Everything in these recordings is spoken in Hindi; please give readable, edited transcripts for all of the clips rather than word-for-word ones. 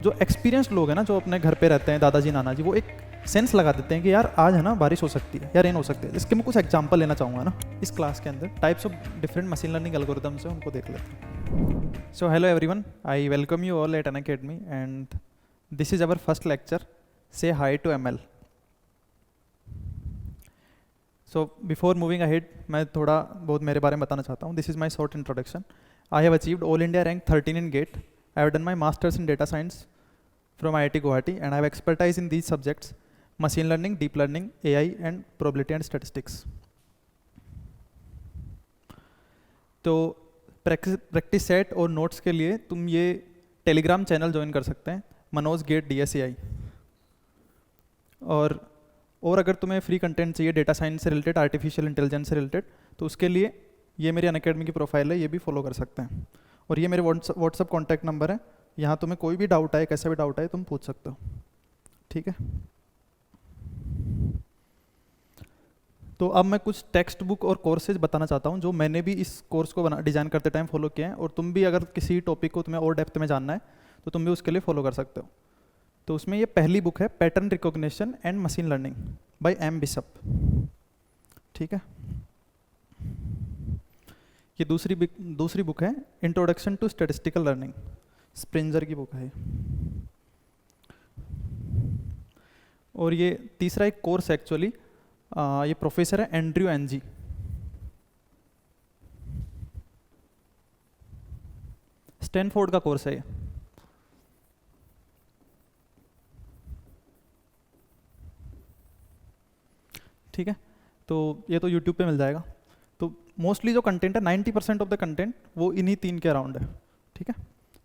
जो एक्सपीरियंस लोग हैं ना, जो अपने घर पे रहते हैं, दादाजी नाना जी, वो एक सेंस लगा देते हैं कि यार आज है ना बारिश हो सकती है या रेन हो सकती है। इसके मैं कुछ एग्जांपल लेना चाहूँगा ना इस क्लास के अंदर। Types of different machine learning algorithms है, उनको देख लेते हैं। So hello everyone, I welcome you all at Unacademy and this is our first lecture, say hi to ML। So before moving ahead, मैं थोड़ा बहुत मेरे बारे में बताना चाहता हूँ। This is my short introduction. I have achieved all India rank 13 in GATE. I have done my masters in data science from IIT Guwahati and I have expertise in these subjects: machine learning, deep learning, AI and probability and statistics. तो प्रैक्टिस सेट और नोट्स के लिए तुम ये टेलीग्राम चैनल ज्वाइन कर सकते हैं, मनोज गेट DSAI। और अगर तुम्हें फ्री कंटेंट चाहिए डेटा साइंस से रिलेटेड, आर्टिफिशियल इंटेलिजेंस से रिलेटेड, तो उसके लिए ये मेरी अनअकैडमी की प्रोफाइल है, ये भी फॉलो कर सकते हैं। और ये मेरे व्हाट्सअप कॉन्टैक्ट नंबर है, यहाँ तुम्हें कोई भी डाउट आए, कैसा भी डाउट आए तुम पूछ सकते हो, ठीक है। तो अब मैं कुछ टेक्स्ट बुक और कोर्सेज बताना चाहता हूँ जो मैंने भी इस कोर्स को डिज़ाइन करते टाइम फॉलो किए हैं, और तुम भी अगर किसी टॉपिक को तुम्हें और डेप्थ में जानना है तो तुम भी उसके लिए फॉलो कर सकते हो। तो उसमें ये पहली बुक है, pattern recognition and machine learning by M Bishop, ठीक है। ये दूसरी बुक है, introduction to statistical learning, Springer की बुक है। और ये तीसरा एक कोर्स एक्चुअली, ये प्रोफेसर है एंड्रयू NG। स्टैनफोर्ड का कोर्स है ये। ठीक है, तो ये तो यूट्यूब पे मिल जाएगा। तो मोस्टली जो कंटेंट है, 90% ऑफ द कंटेंट वो इन्हीं 3 के अराउंड है, ठीक है।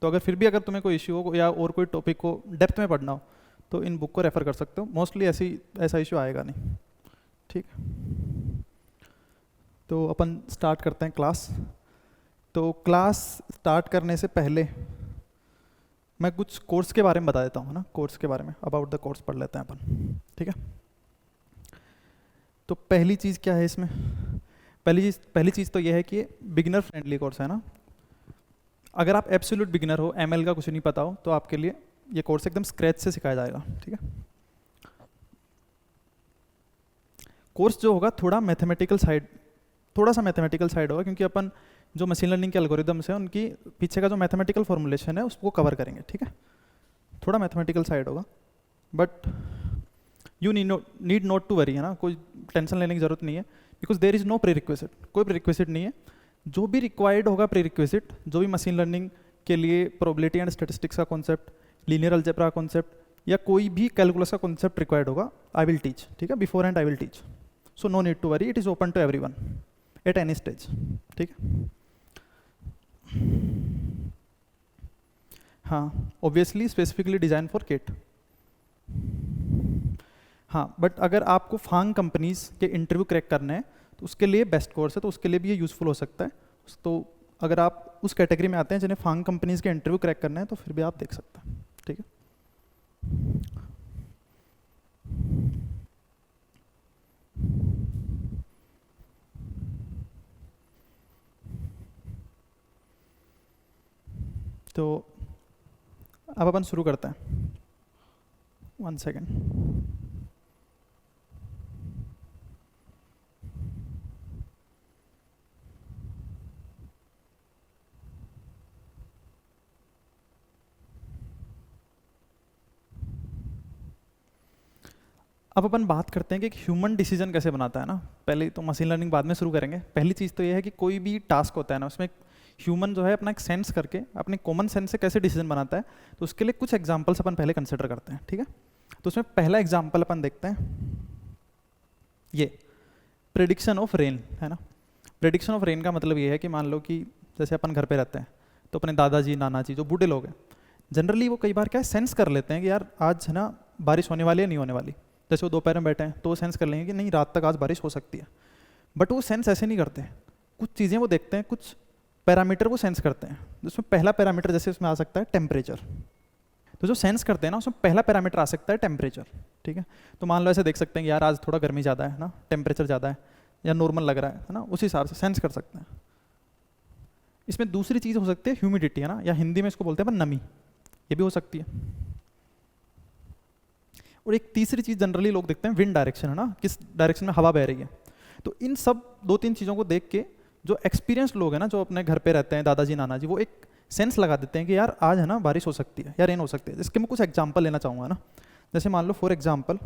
तो अगर फिर भी अगर तुम्हें कोई इश्यू हो या और कोई टॉपिक को डेप्थ में पढ़ना हो तो इन बुक को रेफर कर सकते हो। मोस्टली ऐसा इश्यू आएगा नहीं, ठीक। तो अपन स्टार्ट करते हैं क्लास। तो क्लास स्टार्ट करने से पहले मैं कुछ कोर्स के बारे में बता देता हूँ ना, कोर्स के बारे में, अबाउट द कोर्स पढ़ लेते हैं अपन, ठीक है। तो पहली चीज़ क्या है इसमें? पहली चीज़ तो यह है कि बिगिनर फ्रेंडली कोर्स है ना। अगर आप एब्सोल्यूट बिगिनर हो, ML का कुछ नहीं पता हो, तो आपके लिए ये कोर्स एकदम स्क्रैच से सिखाया जाएगा, ठीक है। कोर्स जो होगा थोड़ा सा मैथमेटिकल साइड होगा, क्योंकि अपन जो मशीन लर्निंग के एल्गोरिदम्स हैं उनकी पीछे का जो मैथमेटिकल फॉर्मुलेशन है उसको कवर करेंगे, ठीक है। थोड़ा मैथमेटिकल साइड होगा, but you need not to worry, है ना, कोई टेंशन लेने की जरूरत नहीं है, because there is no prerequisite, कोई प्रीरिक्विजिट नहीं है। जो भी रिक्वायर्ड होगा प्रीरिक्विजिट, जो भी मशीन लर्निंग के लिए प्रोबेबिलिटी एंड स्टैटिस्टिक्स का कॉन्सेप्ट, लीनियर अलजेब्रा का कॉन्सेप्ट या कोई भी कैलकुलस का कॉन्सेप्ट रिक्वायर्ड होगा, आई विल टीच, ठीक है। Beforehand I will teach, so no need to worry, it is open to everyone at any stage, ठीक है। हाँ, obviously specifically design for CAT. हाँ, बट अगर आपको फांग कंपनीज के इंटरव्यू क्रैक करने हैं तो उसके लिए बेस्ट कोर्स है, तो उसके लिए भी ये यूज़फुल हो सकता है। तो अगर आप उस कैटेगरी में आते हैं जिन्हें फांग कंपनीज के इंटरव्यू क्रैक करने हैं, तो फिर भी आप देख सकते हैं, ठीक है। तो अब अपन शुरू करते हैं। 1 सेकेंड। अब अपन बात करते हैं कि एक ह्यूमन डिसीजन कैसे बनाता है ना। पहले तो मशीन लर्निंग बाद में शुरू करेंगे। पहली चीज़ तो ये है कि कोई भी टास्क होता है ना, उसमें ह्यूमन जो है अपना एक सेंस करके, अपने कॉमन सेंस से कैसे डिसीजन बनाता है, तो उसके लिए कुछ एग्जांपल्स अपन पहले कंसिडर करते हैं, ठीक है। तो उसमें पहला एग्जांपल अपन देखते हैं, ये प्रेडिक्शन ऑफ रेन, है ना। प्रेडिक्शन ऑफ रेन का मतलब ये है कि मान लो कि जैसे अपन घर पे रहते हैं, तो अपने दादाजी नाना जी जो बूढ़े लोग हैं, जनरली वो कई बार क्या है, सेंस कर लेते हैं कि यार आज है ना बारिश होने वाली है, नहीं होने वाली। जैसे वो दोपहर में बैठे हैं तो वो सेंस कर लेंगे कि नहीं, रात तक आज बारिश हो सकती है। बट वो सेंस ऐसे नहीं करते, कुछ चीज़ें वो देखते हैं, कुछ पैरामीटर वो सेंस करते हैं। जिसमें पहला पैरामीटर जैसे उसमें आ सकता है टेम्परेचर। तो जो सेंस करते हैं ना, उसमें पहला पैरामीटर आ सकता है टेम्परेचर, ठीक है। तो मान लो ऐसे देख सकते हैं कि यार आज थोड़ा गर्मी ज़्यादा है ना, टेम्परेचर ज़्यादा है या नॉर्मल लग रहा है ना, उस हिसाब से सेंस कर सकते हैं। इसमें दूसरी चीज़ हो सकती है ह्यूमिडिटी, है ना, या हिंदी में इसको बोलते हैं अपन नमी, ये भी हो सकती है। और एक तीसरी चीज़ जनरली लोग देखते हैं विंड डायरेक्शन, है ना, किस डायरेक्शन में हवा बह रही है। तो इन सब 2-3 चीज़ों को देख के जो एक्सपीरियंस लोग हैं ना, जो अपने घर पे रहते हैं, दादाजी नाना जी, वो एक सेंस लगा देते हैं कि यार आज है ना बारिश हो सकती है या रेन हो सकती है। इसके मैं कुछ एग्जांपल लेना चाहूँगा ना। जैसे मान लो फॉर एग्जांपल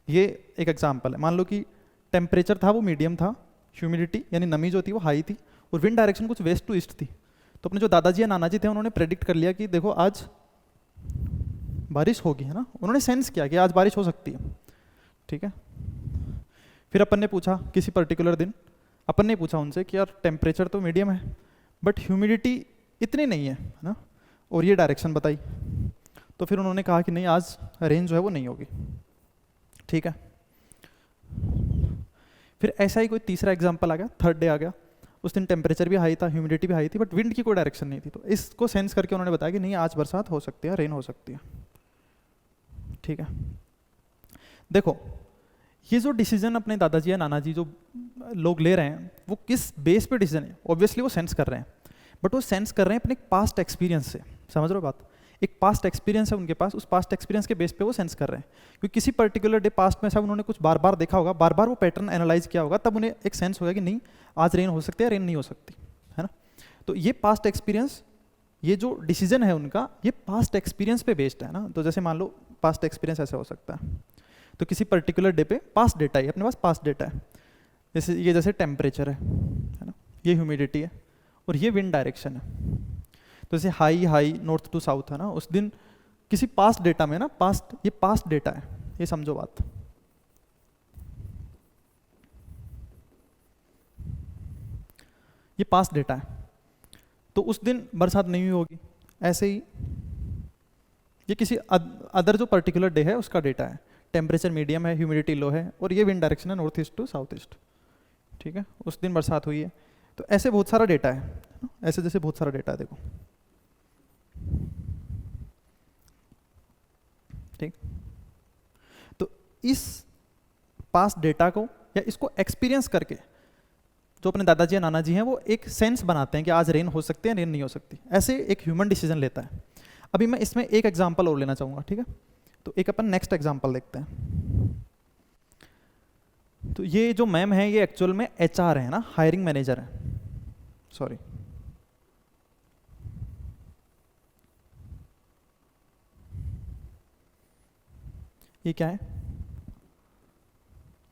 ये एक एग्जांपल है, मान लो कि टेम्परेचर था वो मीडियम था, ह्यूमिडिटी यानी नमी जो थी वो हाई थी, और विंड डायरेक्शन कुछ वेस्ट टू ईस्ट थी। तो अपने जो दादाजी या नाना जी थे उन्होंने प्रेडिक्ट कर लिया कि देखो आज बारिश होगी, है ना, उन्होंने सेंस किया कि आज बारिश हो सकती है, ठीक है। फिर अपन ने पूछा किसी पर्टिकुलर दिन, अपन ने पूछा उनसे कि यार टेम्परेचर तो मीडियम है बट ह्यूमिडिटी इतनी नहीं है ना, और ये डायरेक्शन बताई। तो फिर उन्होंने कहा कि नहीं आज रेन जो है वो नहीं होगी, ठीक है। फिर ऐसा ही कोई तीसरा एग्जांपल आ गया, थर्ड डे आ गया, उस दिन टेम्परेचर भी हाई था, ह्यूमिडिटी भी हाई थी, बट विंड की कोई डायरेक्शन नहीं थी। तो इसको सेंस करके उन्होंने बताया कि नहीं आज बरसात हो सकती है, रेन हो सकती है, ठीक है। देखो ये जो डिसीजन अपने दादाजी या नाना जी जो लोग ले रहे हैं वो किस बेस पे डिसीजन है, ऑब्वियसली वो सेंस कर रहे हैं, बट वो सेंस कर रहे हैं अपने पास्ट एक्सपीरियंस से। समझ रहे हो बात? एक पास्ट एक्सपीरियंस है उनके पास, उस पास्ट एक्सपीरियंस के बेस पे वो सेंस कर रहे हैं, क्योंकि किसी पर्टिकुलर डे पास्ट में ऐसा उन्होंने कुछ बार बार देखा होगा, बार बार वो पैटर्न एनालाइज किया होगा, तब उन्हें एक सेंस होगा कि नहीं आज रेन हो सकती है, रेन नहीं हो सकती, है ना। तो ये पास्ट एक्सपीरियंस, ये जो डिसीजन है उनका, ये पास्ट एक्सपीरियंस पे बेस्ड है ना। तो जैसे मान लो पास्ट एक्सपीरियंस ऐसे हो सकता है, तो किसी पर्टिकुलर डे पे पास्ट डेटा है, अपने पास पास्ट डेटा है, जैसे ये जैसे टेम्परेचर है ना, ये ह्यूमिडिटी है और ये विंड डायरेक्शन है। तो जैसे high high north to south है ना, उस दिन किसी पास्ट डेटा में ना, पास्ट, ये पास्ट डेटा है, ये समझो बात। ये पास्ट डेटा है, तो उस दिन बरसात नहीं हुई होगी। ऐसे ही ये किसी अदर जो पर्टिकुलर डे है उसका डेटा है, टेम्परेचर मीडियम है, ह्यूमिडिटी लो है, और ये विंड डायरेक्शन है north east to south east, ठीक है। उस दिन बरसात हुई है। तो ऐसे बहुत सारा डेटा है, ऐसे जैसे बहुत सारा डेटा है, देखो, ठीक। तो इस पास्ट डेटा को या इसको एक्सपीरियंस करके जो अपने दादाजी या नाना जी हैं वो एक सेंस बनाते हैं कि आज रेन हो सकती है, रेन नहीं हो सकती। ऐसे एक ह्यूमन डिसीजन लेता है। अभी मैं इसमें एक एग्जांपल और लेना चाहूँगा, ठीक है। तो एक अपन नेक्स्ट एग्जांपल देखते हैं। तो ये जो मैम है ये एक्चुअल में एचआर है ना, हायरिंग मैनेजर है, सॉरी, ये क्या है,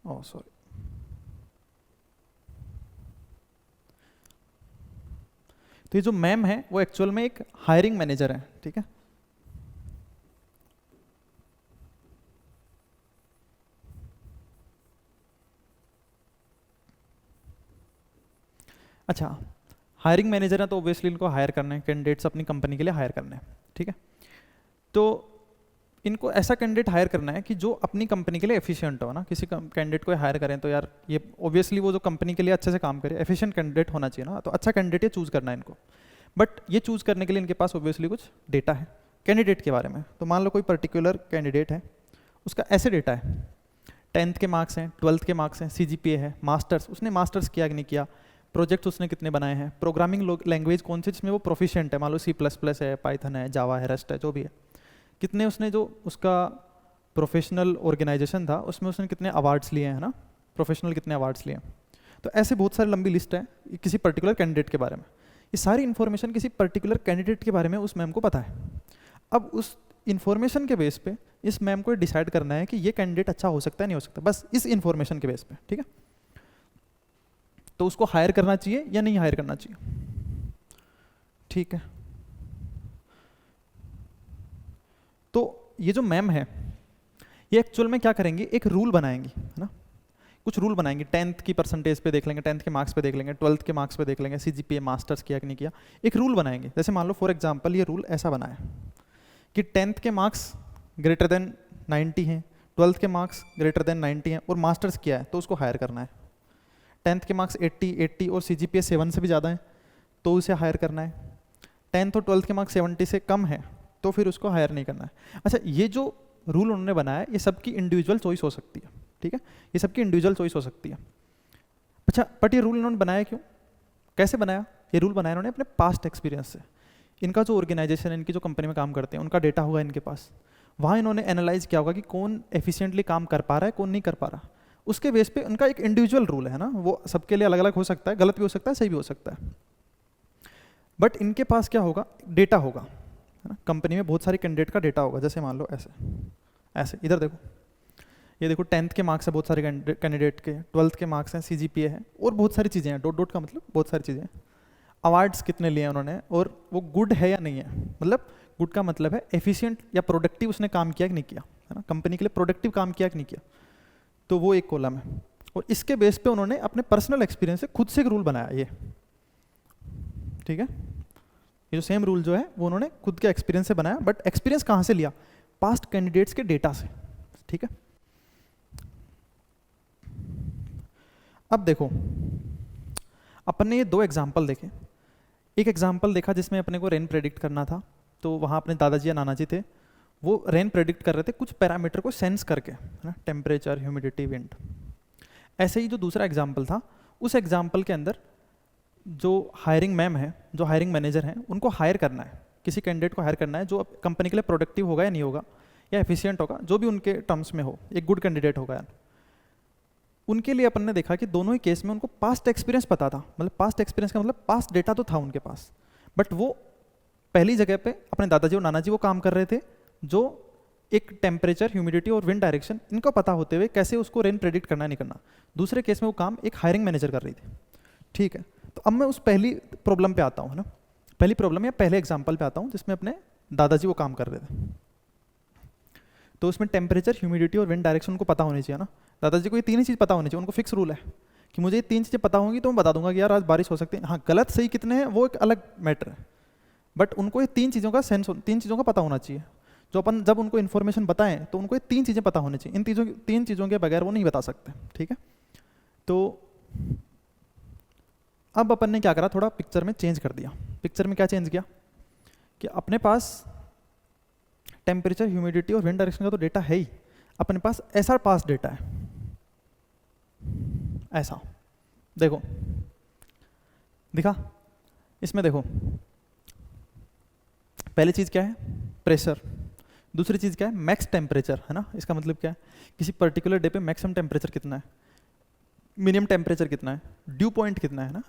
ओह सॉरी, तो ये जो मैम है वो एक्चुअल में एक हायरिंग मैनेजर है, ठीक है। अच्छा, हायरिंग मैनेजर है तो ऑब्वियसली इनको हायर करना है, कैंडिडेट्स अपनी कंपनी के लिए हायर करने हैं, ठीक है। तो इनको ऐसा कैंडिडेट हायर करना है कि जो अपनी कंपनी के लिए एफिशिएंट हो ना। किसी कैंडिडेट को हायर करें तो यार ये ऑब्वियसली वो जो कंपनी के लिए अच्छे से काम करे, एफिशिएंट कैंडिडेट होना चाहिए ना। तो अच्छा कैंडिडेट ये चूज़ करना है इनको, बट ये चूज़ करने के लिए इनके पास ऑब्वियसली कुछ डेटा है कैंडिडेट के बारे में। तो मान लो कोई पर्टिकुलर कैंडिडेट है, उसका ऐसे डेटा है, 10th के मार्क्स हैं, 12th के मार्क्स हैं, CGPA है, मास्टर्स, उसने मास्टर्स किया कि नहीं किया, प्रोजेक्ट उसने कितने बनाए हैं, प्रोग्रामिंग लैंग्वेज कौन सी जिसमें वो प्रोफिशिएंट है, मान लो C++ है, पाइथन है, जावा है, रस्ट है, जो भी है, कितने उसने जो उसका प्रोफेशनल ऑर्गेनाइजेशन था उसमें उसने कितने अवार्ड्स लिए हैं ना, प्रोफेशनल कितने अवार्ड्स लिए हैं। तो ऐसे बहुत सारी लंबी लिस्ट है किसी पर्टिकुलर कैंडिडेट के बारे में। ये सारी इन्फॉर्मेशन किसी पर्टिकुलर कैंडिडेट के बारे में उस मैम को पता है। अब उस इन्फॉर्मेशन के बेस पे इस मैम को डिसाइड करना है कि ये कैंडिडेट अच्छा हो सकता है नहीं हो सकता, बस इस इन्फॉर्मेशन के बेस पे, ठीक है। तो उसको हायर करना चाहिए या नहीं हायर करना चाहिए, ठीक है। तो ये जो मैम है ये एक्चुअल में क्या करेंगे, एक रूल बनाएंगी, है ना, कुछ रूल बनाएंगे। 10th की परसेंटेज पे देख लेंगे, 10th के मार्क्स पे देख लेंगे, 12th के मार्क्स पे देख लेंगे, CGPA मास्टर्स किया कि नहीं किया, एक रूल बनाएंगे। जैसे मान लो फॉर एग्जांपल ये रूल ऐसा बना है कि 10th के मार्क्स ग्रेटर देन 90 हैं, 12th के मार्क्स ग्रेटर देन 90 हैं और मास्टर्स किया है तो उसको हायर करना है। 10th के मार्क्स 80 और CGPA 7 से भी ज़्यादा है तो उसे हायर करना है। 10th और 12th के मार्क्स 70 से कम है तो फिर उसको हायर नहीं करना है। अच्छा, ये जो रूल उन्होंने बनाया ये सबकी इंडिविजुअल चॉइस हो सकती है, ठीक है, ये सबकी इंडिविजुअल चॉइस हो सकती है। अच्छा, बट ये रूल इन्होंने बनाया क्यों, कैसे बनाया, ये रूल बनाया इन्होंने अपने पास्ट एक्सपीरियंस से। इनका जो ऑर्गेनाइजेशन है, इनकी जो कंपनी में काम करते हैं, उनका डेटा होगा इनके पास, वहाँ इन्होंने एनालाइज किया होगा कि कौन एफिशिएंटली काम कर पा रहा है, कौन नहीं कर पा रहा। उसके बेस पे उनका एक इंडिविजुअल रूल है ना, वो सबके लिए अलग अलग हो सकता है, गलत भी हो सकता है, सही भी हो सकता है। बट इनके पास क्या होगा, डेटा होगा, है ना। कंपनी में बहुत सारे कैंडिडेट का डेटा होगा, जैसे मान लो ऐसे ऐसे, इधर देखो, ये देखो 10th के मार्क्स है बहुत सारे कैंडिडेट के, 12th के मार्क्स हैं, CGPA है, और बहुत सारी चीज़ें हैं, डॉट डॉट का मतलब बहुत सारी चीज़ें हैं। अवार्ड्स कितने लिए हैं उन्होंने, और वो गुड है या नहीं है, मतलब गुड का मतलब है एफिशिएंट या प्रोडक्टिव उसने काम किया कि नहीं किया, है ना, कंपनी के लिए प्रोडक्टिव काम किया कि नहीं किया, तो वो एक कॉलम है। और इसके बेस पे उन्होंने अपने पर्सनल एक्सपीरियंस से खुद से एक रूल बनाया ये, ठीक है। ये जो सेम रूल जो है वो उन्होंने खुद के एक्सपीरियंस से बनाया, बट एक्सपीरियंस कहाँ से लिया, पास्ट कैंडिडेट्स के डेटा से, ठीक है। अब देखो, अपन ने ये दो एग्जाम्पल देखे। एक एग्जाम्पल देखा जिसमें अपने को रेन प्रेडिक्ट करना था, तो वहाँ अपने दादाजी या नाना जी थे, वो रेन प्रेडिक्ट कर रहे थे कुछ पैरामीटर को सेंस करके, है ना, टेम्परेचर, ह्यूमिडिटी, विंड। ऐसे ही जो दूसरा एग्जाम्पल था, उस एग्जाम्पल के अंदर जो हायरिंग मैम है, जो हायरिंग मैनेजर हैं, उनको हायर करना है, किसी कैंडिडेट को हायर करना है जो कंपनी के लिए प्रोडक्टिव होगा या नहीं होगा, या एफिशिएंट होगा, जो भी उनके टर्म्स में हो, एक गुड कैंडिडेट होगा यार। उनके लिए अपन ने देखा कि दोनों ही केस में उनको पास्ट एक्सपीरियंस पता था, मतलब पास्ट एक्सपीरियंस का मतलब पास्ट डेटा तो था उनके पास, बट वो पहली जगह पे अपने दादाजी और नाना जी वो काम कर रहे थे, जो एक टेम्परेचर, ह्यूमिडिटी और विंड डायरेक्शन इनको पता होते हुए कैसे उसको रेन प्रेडिक्ट करना है नहीं करना। दूसरे केस में वो काम एक हायरिंग मैनेजर कर रही थी, ठीक है। तो अब मैं उस पहली प्रॉब्लम पे आता हूँ, है ना, पहली प्रॉब्लम या पहले एग्जाम्पल पे आता हूँ जिसमें अपने दादाजी वो काम कर रहे थे। तो उसमें टेम्परेचर, ह्यूमिडिटी और विंड डायरेक्शन उनको पता होनी चाहिए ना। दादाजी को ये तीन ही चीज़ पता होनी चाहिए, उनको फिक्स रूल है कि मुझे ये तीन चीज़ें पता होंगी तो मैं बता दूंगा कि यार आज बारिश हो सकती है। हाँ, गलत सही कितने हैं वो एक अलग मैटर है, बट उनको ये तीन चीज़ों का तीन चीज़ों का पता होना चाहिए। जो अपन जब उनको इन्फॉर्मेशन बताएं तो उनको ये तीन चीज़ें पता होनी चाहिए, इन तीन चीज़ों के बगैर वो नहीं बता सकते, ठीक है। तो अब अपन ने क्या करा, थोड़ा पिक्चर में चेंज कर दिया। पिक्चर में क्या चेंज किया कि अपने पास टेम्परेचर, ह्यूमिडिटी और विंड डायरेक्शन का तो डेटा है ही, अपने पास ऐसा पास डेटा है, ऐसा देखो, दिखा इसमें देखो, पहली चीज़ क्या है, प्रेशर। दूसरी चीज़ क्या है, मैक्स टेम्परेचर, है ना। इसका मतलब क्या है, किसी पर्टिकुलर डे पे मैक्सिमम टेम्परेचर कितना है, मिनिमम टेम्परेचर कितना है, ड्यू पॉइंट कितना है ना,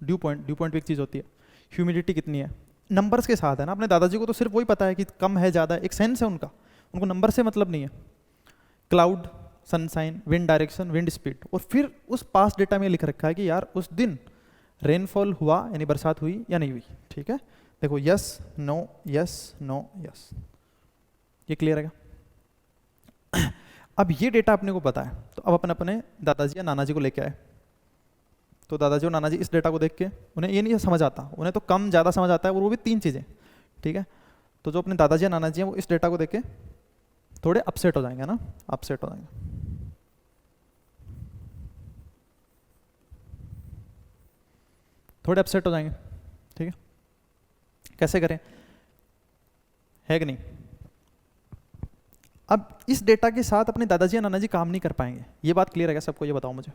ड्यू पॉइंट भी एक चीज़ होती है। ह्यूमिडिटी कितनी है, नंबर्स के साथ है ना। अपने दादाजी को तो सिर्फ वही पता है कि कम है, ज़्यादा है, एक सेंस है उनका, उनको नंबर से मतलब नहीं है। Cloud, sunshine, wind direction, wind speed, और फिर उस पास्ट डेटा में लिख रखा है कि यार उस दिन रेनफॉल हुआ यानी बरसात हुई या नहीं हुई, ठीक है। देखो yes no yes no yes, ये क्लियर है क्या। अब ये डेटा अपने को पता है, तो अब अपन अपने दादाजी या नाना जी को लेके आए। तो दादाजी और नाना जी इस डेटा को देख के उन्हें ये नहीं समझ आता, उन्हें तो कम ज़्यादा समझ आता है, और वो भी तीन चीज़ें, ठीक है। तो जो अपने दादाजी या नाना जी हैं वो इस डेटा को देख के थोड़े अपसेट हो जाएंगे ना, अपसेट हो जाएंगे। थोड़े अपसेट हो जाएंगे, ठीक है। कैसे करें, है कि नहीं। अब इस डेटा के साथ अपने दादाजी या नाना जी काम नहीं कर पाएंगे, ये बात क्लियर है क्या सबको, ये बताओ मुझे,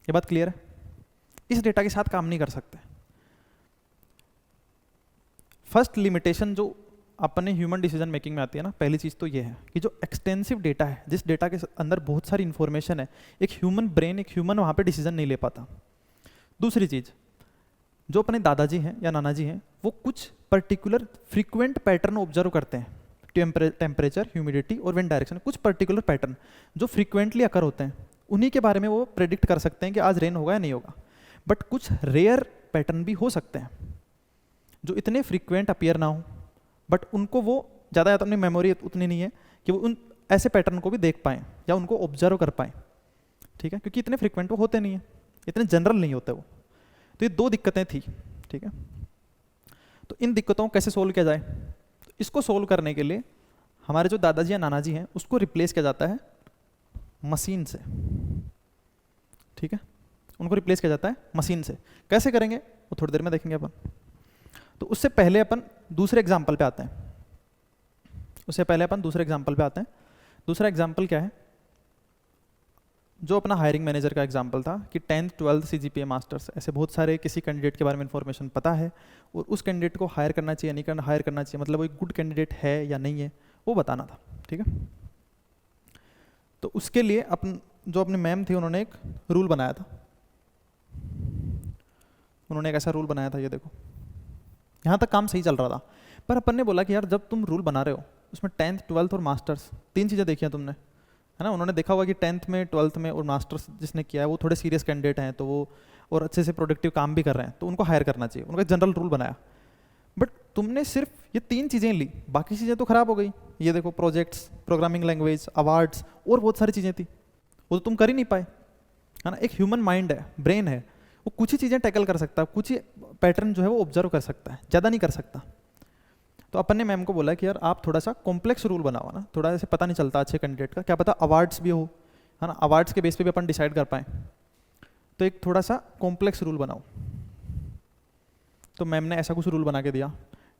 ये बात क्लियर है। इस डेटा के साथ काम नहीं कर सकते। फर्स्ट लिमिटेशन जो अपने ह्यूमन डिसीजन मेकिंग में आती है ना, पहली चीज़ तो ये है कि जो एक्सटेंसिव डेटा है, जिस डेटा के अंदर बहुत सारी इंफॉर्मेशन है, एक ह्यूमन ब्रेन, एक ह्यूमन वहाँ पे डिसीजन नहीं ले पाता। दूसरी चीज़, जो अपने दादाजी हैं या नाना जी हैं, वो कुछ पर्टिकुलर फ्रीक्वेंट पैटर्न ऑब्जर्व करते हैं, टेम्परेचर, ह्यूमिडिटी और विंड डायरेक्शन, कुछ पर्टिकुलर पैटर्न जो फ्रीक्वेंटली अकर होते हैं, उन्हीं के बारे में वो प्रेडिक्ट कर सकते हैं कि आज रेन होगा या नहीं होगा। बट कुछ रेयर पैटर्न भी हो सकते हैं जो इतने फ्रीक्वेंट अपीयर ना हो, बट उनको वो ज़्यादा या तो अपनी मेमोरी उतनी नहीं है कि वो उन ऐसे पैटर्न को भी देख पाएँ या उनको ऑब्जर्व कर पाएँ, ठीक है, क्योंकि इतने फ्रीक्वेंट वो होते नहीं हैं, इतने जनरल नहीं होते वो। तो ये दो दिक्कतें थी, ठीक है। तो इन दिक्कतों को कैसे सोल्व किया जाए, तो इसको सोल्व करने के लिए हमारे जो दादाजी या नाना जी हैं उसको रिप्लेस किया जाता है मशीन से, ठीक है, उनको रिप्लेस किया जाता है मशीन से। कैसे करेंगे वो थोड़ी देर में देखेंगे अपन। तो उससे पहले अपन दूसरे एग्जाम्पल पे आते हैं, दूसरा एग्जाम्पल क्या है, जो अपना हायरिंग मैनेजर का एग्जाम्पल था कि 10th 12th CGPA मास्टर्स, ऐसे बहुत सारे किसी कैंडिडेट के बारे में इंफॉर्मेशन पता है और उस कैंडिडेट को हायर करना चाहिए नहीं करना, हायर करना चाहिए, मतलब वो एक गुड कैंडिडेट है या नहीं है, वो बताना था, ठीक है। तो उसके लिए जो अपने मैम थे उन्होंने एक रूल बनाया था। उन्होंने एक ऐसा रूल बनाया था, ये देखो, यहाँ तक काम सही चल रहा था। पर अपन ने बोला कि यार जब तुम रूल बना रहे हो उसमें 10th 12th और मास्टर्स 3 चीज़ें देखी हैं तुमने, है ना। उन्होंने देखा होगा कि 10th में 12th में और मास्टर्स जिसने किया है वो थोड़े सीरियस कैंडिडेट हैं, तो वो और अच्छे से प्रोडक्टिव काम भी कर रहे हैं, तो उनको हायर करना चाहिए। उनका जनरल रूल बनाया। बट तुमने सिर्फ ये 3 चीज़ें ली, बाकी चीज़ें तो खराब हो गई। ये देखो, प्रोजेक्ट्स, प्रोग्रामिंग लैंग्वेज, अवार्ड्स और बहुत सारी चीज़ें थी, वो तो तुम कर ही नहीं पाए, है ना। एक ह्यूमन माइंड है, ब्रेन है, वो कुछ ही चीज़ें टैकल कर सकता है, कुछ ही पैटर्न जो है वो ऑब्जर्व कर सकता है, ज़्यादा नहीं कर सकता। तो अपन ने मैम को बोला कि यार आप थोड़ा सा कॉम्प्लेक्स रूल बनाओ ना, थोड़ा ऐसे पता नहीं चलता अच्छे कैंडिडेट का, क्या पता अवार्ड्स भी हो, है ना, अवार्ड्स के बेस पे भी अपन डिसाइड कर पाए। तो एक थोड़ा सा कॉम्प्लेक्स रूल बनाओ। तो मैम ने ऐसा कुछ रूल बना के दिया,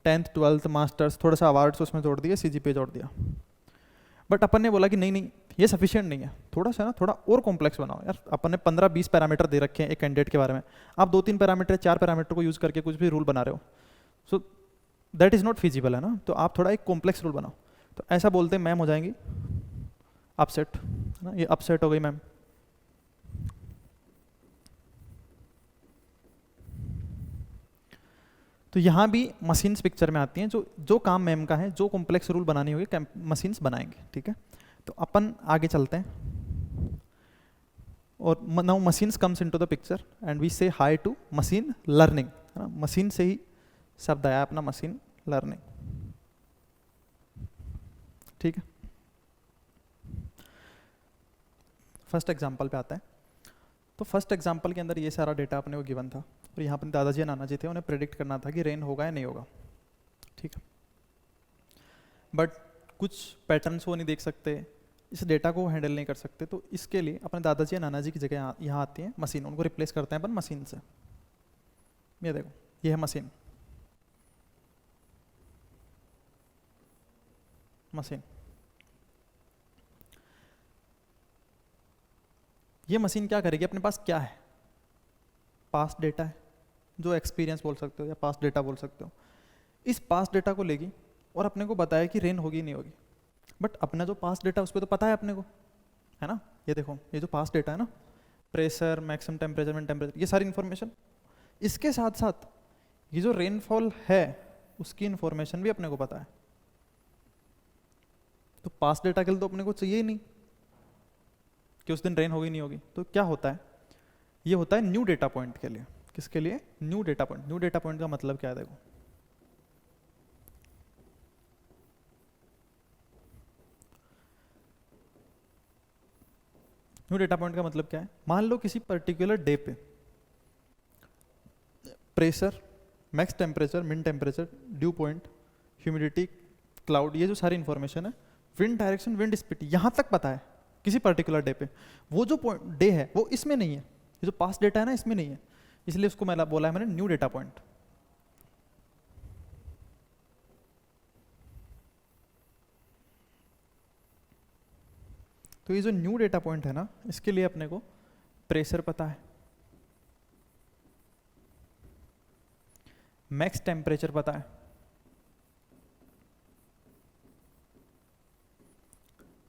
10th 12th मास्टर्स, थोड़ा सा अवार्ड्स उसमें जोड़ दिए, CGPA जोड़ दिया। बट अपन ने बोला कि नहीं नहीं, ये सफिशिएंट नहीं है, थोड़ा सा ना थोड़ा और कॉम्प्लेक्स बनाओ यार। अपन ने 15-20 पैरामीटर दे रखे हैं एक कैंडिडेट के बारे में, आप 2-3 पैरामीटर 4 पैरामीटर को यूज़ करके कुछ भी रूल बना रहे हो, so that is not feasible, है ना। तो आप थोड़ा एक कॉम्प्लेक्स रूल बनाओ। तो ऐसा बोलते मैम हो जाएंगी अपसेट, है ना, ये अपसेट हो गई मैम। तो यहाँ भी मशीन्स पिक्चर में आती हैं, जो जो काम मैम का है, जो कॉम्प्लेक्स रूल बनानी होगी मशीन्स बनाएंगे, ठीक है। तो अपन आगे चलते हैं, और now machines comes into the picture and we say hi to machine learning, है ना। मशीन से ही शब्द आया अपना, मशीन लर्निंग, ठीक है। फर्स्ट एग्जांपल पे आता है। तो फर्स्ट एग्जांपल के अंदर ये सारा डेटा अपने को गिवन था, और यहाँ पर दादाजी और नाना जी थे, उन्हें प्रेडिक्ट करना था कि रेन होगा या नहीं होगा, ठीक है। बट कुछ पैटर्न्स वो नहीं देख सकते, इस डेटा को हैंडल नहीं कर सकते, तो इसके लिए अपने दादाजी या नाना जी की जगह यहाँ आती है मशीन, उनको रिप्लेस करते हैं अपन मशीन से। ये देखो, ये है मशीन, मशीन। ये मशीन क्या करेगी, अपने पास क्या है, पास्ट डेटा है, जो एक्सपीरियंस बोल सकते हो या पास्ट डेटा बोल सकते हो। इस पास्ट डेटा को लेगी और अपने को बताया कि रेन होगी नहीं होगी। बट अपना जो पास्ट डेटा उस पर तो पता है अपने को, है ना। ये देखो, ये जो पास्ट डेटा है ना, प्रेशर, मैक्सिमम टेम्परेचर, मिन टेम्परेचर, ये सारी इन्फॉर्मेशन। इसके साथ साथ ये जो रेनफॉल है उसकी इन्फॉर्मेशन भी अपने को पता है। तो पास्ट डेटा के लिए तो अपने को चाहिए ही नहीं कि उस दिन रेन होगी नहीं होगी। तो क्या होता है, ये होता है न्यू डेटा पॉइंट के लिए। किसके लिए, new data point. New data point का मतलब क्या है, देखो, न्यू डेटा पॉइंट का मतलब क्या है, मान लो किसी पर्टिकुलर डे पे प्रेशर, मैक्स टेम्परेचर, मिन temperature, due point, humidity, cloud, ये जो सारी इंफॉर्मेशन है, विंड डायरेक्शन, विंड स्पीड, यहाँ तक पता है किसी पर्टिकुलर डे पे। वो जो डे है वो इसमें नहीं है, ये जो पास्ट डेटा है ना इसमें नहीं है, इसलिए उसको मैं बोला है मैंने न्यू डेटा पॉइंट। तो ये जो न्यू डेटा पॉइंट है ना, इसके लिए अपने को प्रेशर पता है, मैक्स टेम्परेचर पता है,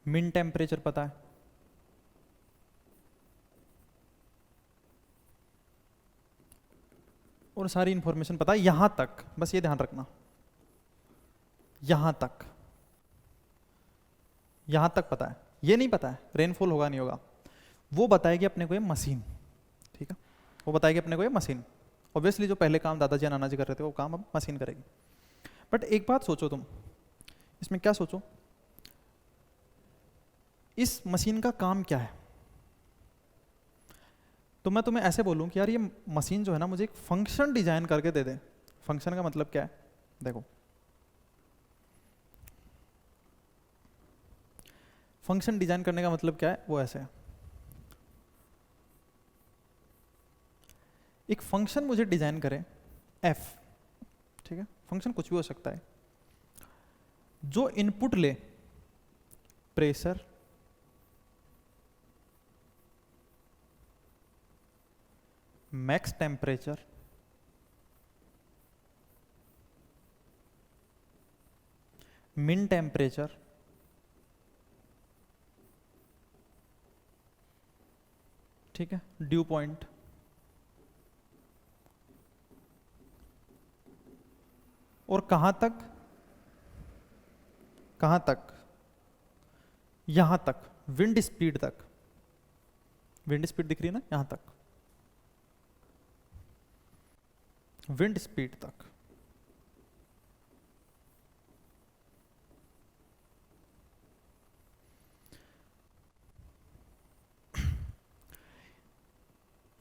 मिन टेम्परेचर पता है, और सारी इंफॉर्मेशन पता है यहां तक। बस ये ध्यान रखना, यहां तक, यहां तक पता है। ये नहीं पता है रेनफॉल होगा नहीं होगा, वो बताएगी अपने को ये मशीन, ठीक है। वो बताएगी अपने को ये मशीन। ऑब्वियसली जो पहले काम दादाजी नाना जी कर रहे थे वो काम अब मशीन करेगी। बट एक बात सोचो तुम, इसमें क्या सोचो, इस मशीन का काम क्या है। तो मैं तुम्हें ऐसे बोलूं कि यार ये मशीन जो है ना मुझे एक फंक्शन डिजाइन करके दे दे। फंक्शन का मतलब क्या है, देखो, फंक्शन डिजाइन करने का मतलब क्या है, वो ऐसे है, एक फंक्शन मुझे डिजाइन करे f, ठीक है। फंक्शन कुछ भी हो सकता है, जो इनपुट ले प्रेशर, मैक्स टेम्परेचर, मिन टेम्परेचर ठीक है, ड्यू पॉइंट, और कहां तक, कहां तक, यहां तक, विंड स्पीड तक, विंड स्पीड दिख रही है ना, यहां तक, विंड स्पीड तक।